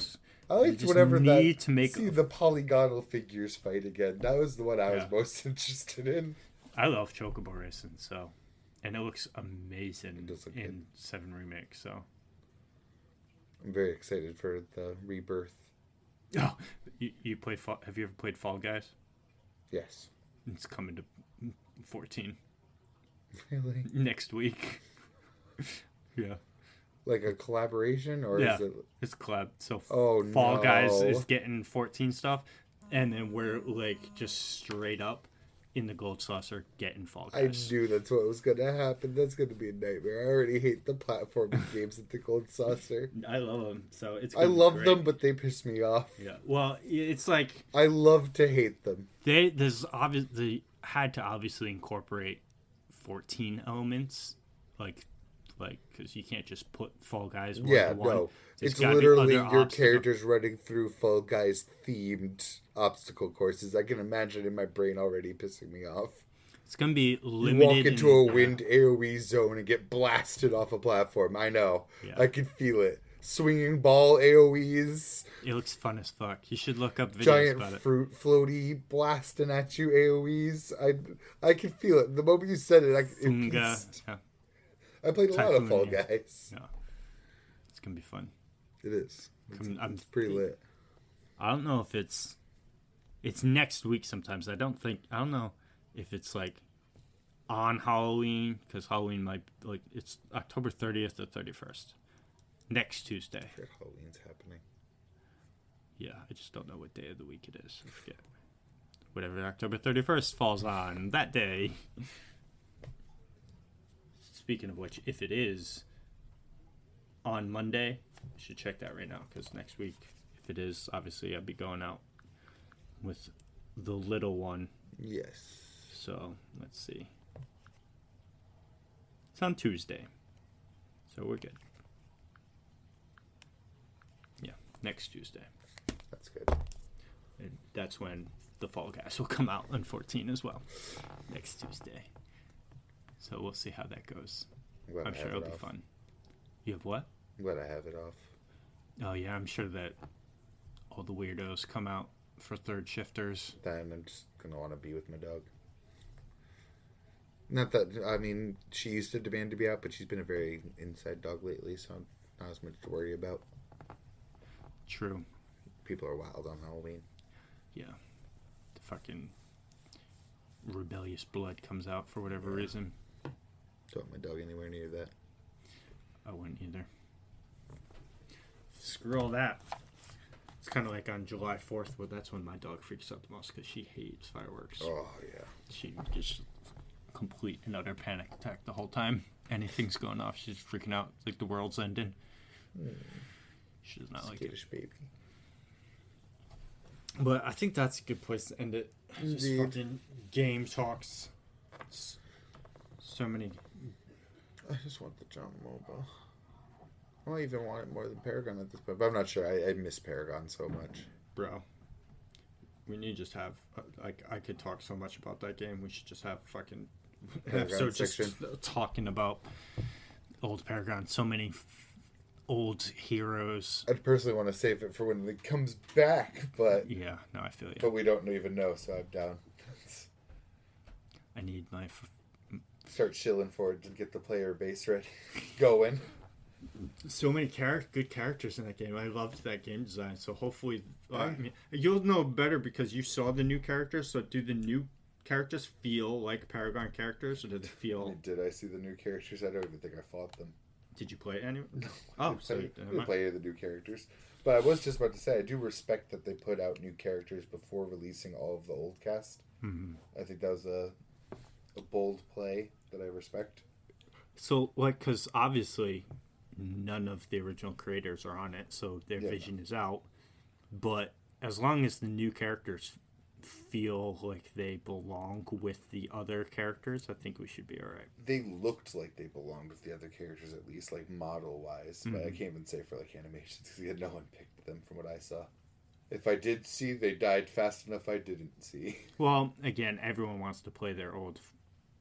liked whatever need to make... See the polygonal figures fight again. That was the one I was most interested in. I love Chocobo Racing, so... And it looks amazing in 7 Remake, so... I'm very excited for the rebirth. Oh, you play have you ever played Fall Guys? Yes. It's coming to 14. Really? Next week. Yeah. Like a collaboration, or is it? It's collab. So Fall Guys is getting 14 stuff, and then we're like just straight up in the gold saucer getting Fall Guys. I knew that's what was gonna happen. That's gonna be a nightmare. I already hate the platforming games at the gold saucer. I love them, so I love them, but they piss me off. Yeah. Well, it's like I love to hate them. They had to obviously incorporate 14 elements, like because you can't just put Fall Guys one to one. No. It's literally your characters running through Fall Guys themed obstacle courses. I can imagine in my brain already pissing me off. It's gonna be limited. You walk into a wind AoE zone and get blasted off a platform. I know. Yeah. I can feel it. Swinging ball AoEs. It looks fun as fuck. You should look up videos Giant about it. Fruit floaty blasting at you AoEs. I can feel it. The moment you said it, I played a lot of Fall Guys. Yeah. It's going to be fun. It is. It's pretty lit. I don't know if it's next week sometimes. I don't know if it's like on Halloween, because Halloween might, like, it's October 30th or 31st. Next Tuesday. I forget Halloween's happening. Yeah, I just don't know what day of the week it is. I forget. Whatever October 31st falls on that day. Speaking of which, if it is on Monday, I should check that right now, because next week, if it is, obviously I'll be going out with the little one. Yes. So, let's see. It's on Tuesday. So we're good. Yeah, next Tuesday. That's good. And that's when the Fall Guys will come out on 14 as well. Next Tuesday. So we'll see how that goes. I'm sure it'll be fun. You have what? I'm glad I have it off. Oh, yeah, I'm sure that all the weirdos come out for third shifters. Then I'm just going to want to be with my dog. Not that, I mean, she used to demand to be out, but she's been a very inside dog lately, so not as much to worry about. True. People are wild on Halloween. Yeah. The fucking rebellious blood comes out for whatever reason. Don't want my dog anywhere near that. I wouldn't either. Screw all that. It's kind of like on July 4th, where that's when my dog freaks out the most because she hates fireworks. Oh, yeah. She just complete and utter panic attack the whole time. Anything's going off, she's freaking out like the world's ending. She does not like it. Skittish baby. But I think that's a good place to end it. Just Indeed. fucking game talks. So many. I just want the John Moba. I don't even want it more than Paragon at this point, but I'm not sure. I miss Paragon so much. Bro. We need to just have, like, I could talk so much about that game. We should just have fucking episode just talking about old Paragon. So many old heroes. I'd personally want to save it for when it comes back, but yeah, no, I feel you. But we don't even know, so I'm down. I need my start chilling for it to get the player base ready, going. So many good characters in that game. I loved that game design. So hopefully, I mean, you'll know better because you saw the new characters. So do the new characters feel like Paragon characters, or did they feel? Did I see the new characters? I don't even think I fought them. Did you play any? No. Oh, so I didn't play any of the new characters. But I was just about to say, I do respect that they put out new characters before releasing all of the old cast. Mm-hmm. I think that was a bold play that I respect. So, like, because obviously none of the original creators are on it, so their vision is out. But as long as the new characters feel like they belong with the other characters, I think we should be all right. They looked like they belonged with the other characters, at least, like, model-wise. But I can't even say for, like, animations, because no one picked them from what I saw. If I did see, they died fast enough I didn't see. Well, again, everyone wants to play their old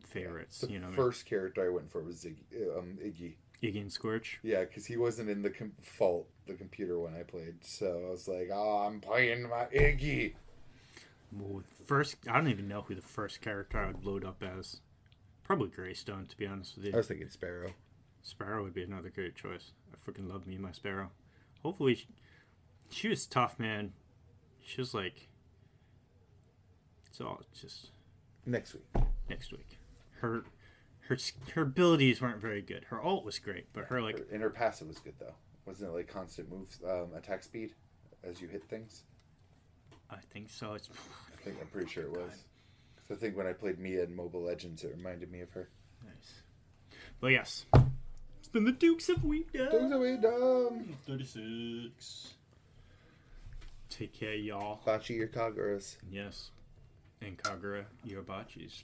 favorites. The first character I went for was Iggy. Iggy and Scorch? Yeah, because he wasn't in the the computer when I played. So I was like, oh, I'm playing my Iggy. Well, I don't even know who the first character I would load up as. Probably Greystone, to be honest with you. I was thinking Sparrow. Sparrow would be another great choice. I freaking love me and my Sparrow. Hopefully, she was tough, man. She was like, it's all just next week. Her abilities weren't very good. Her ult was great, but her her passive was good though. Wasn't it like constant moves, attack speed as you hit things? I think so. I'm pretty sure it was. Because I think when I played Mia in Mobile Legends, it reminded me of her. Nice. But yes, it's been the Dukes of Weedom. 36. Take care, y'all. Bachi your Kaguras. Yes. And Kagura, your bachis.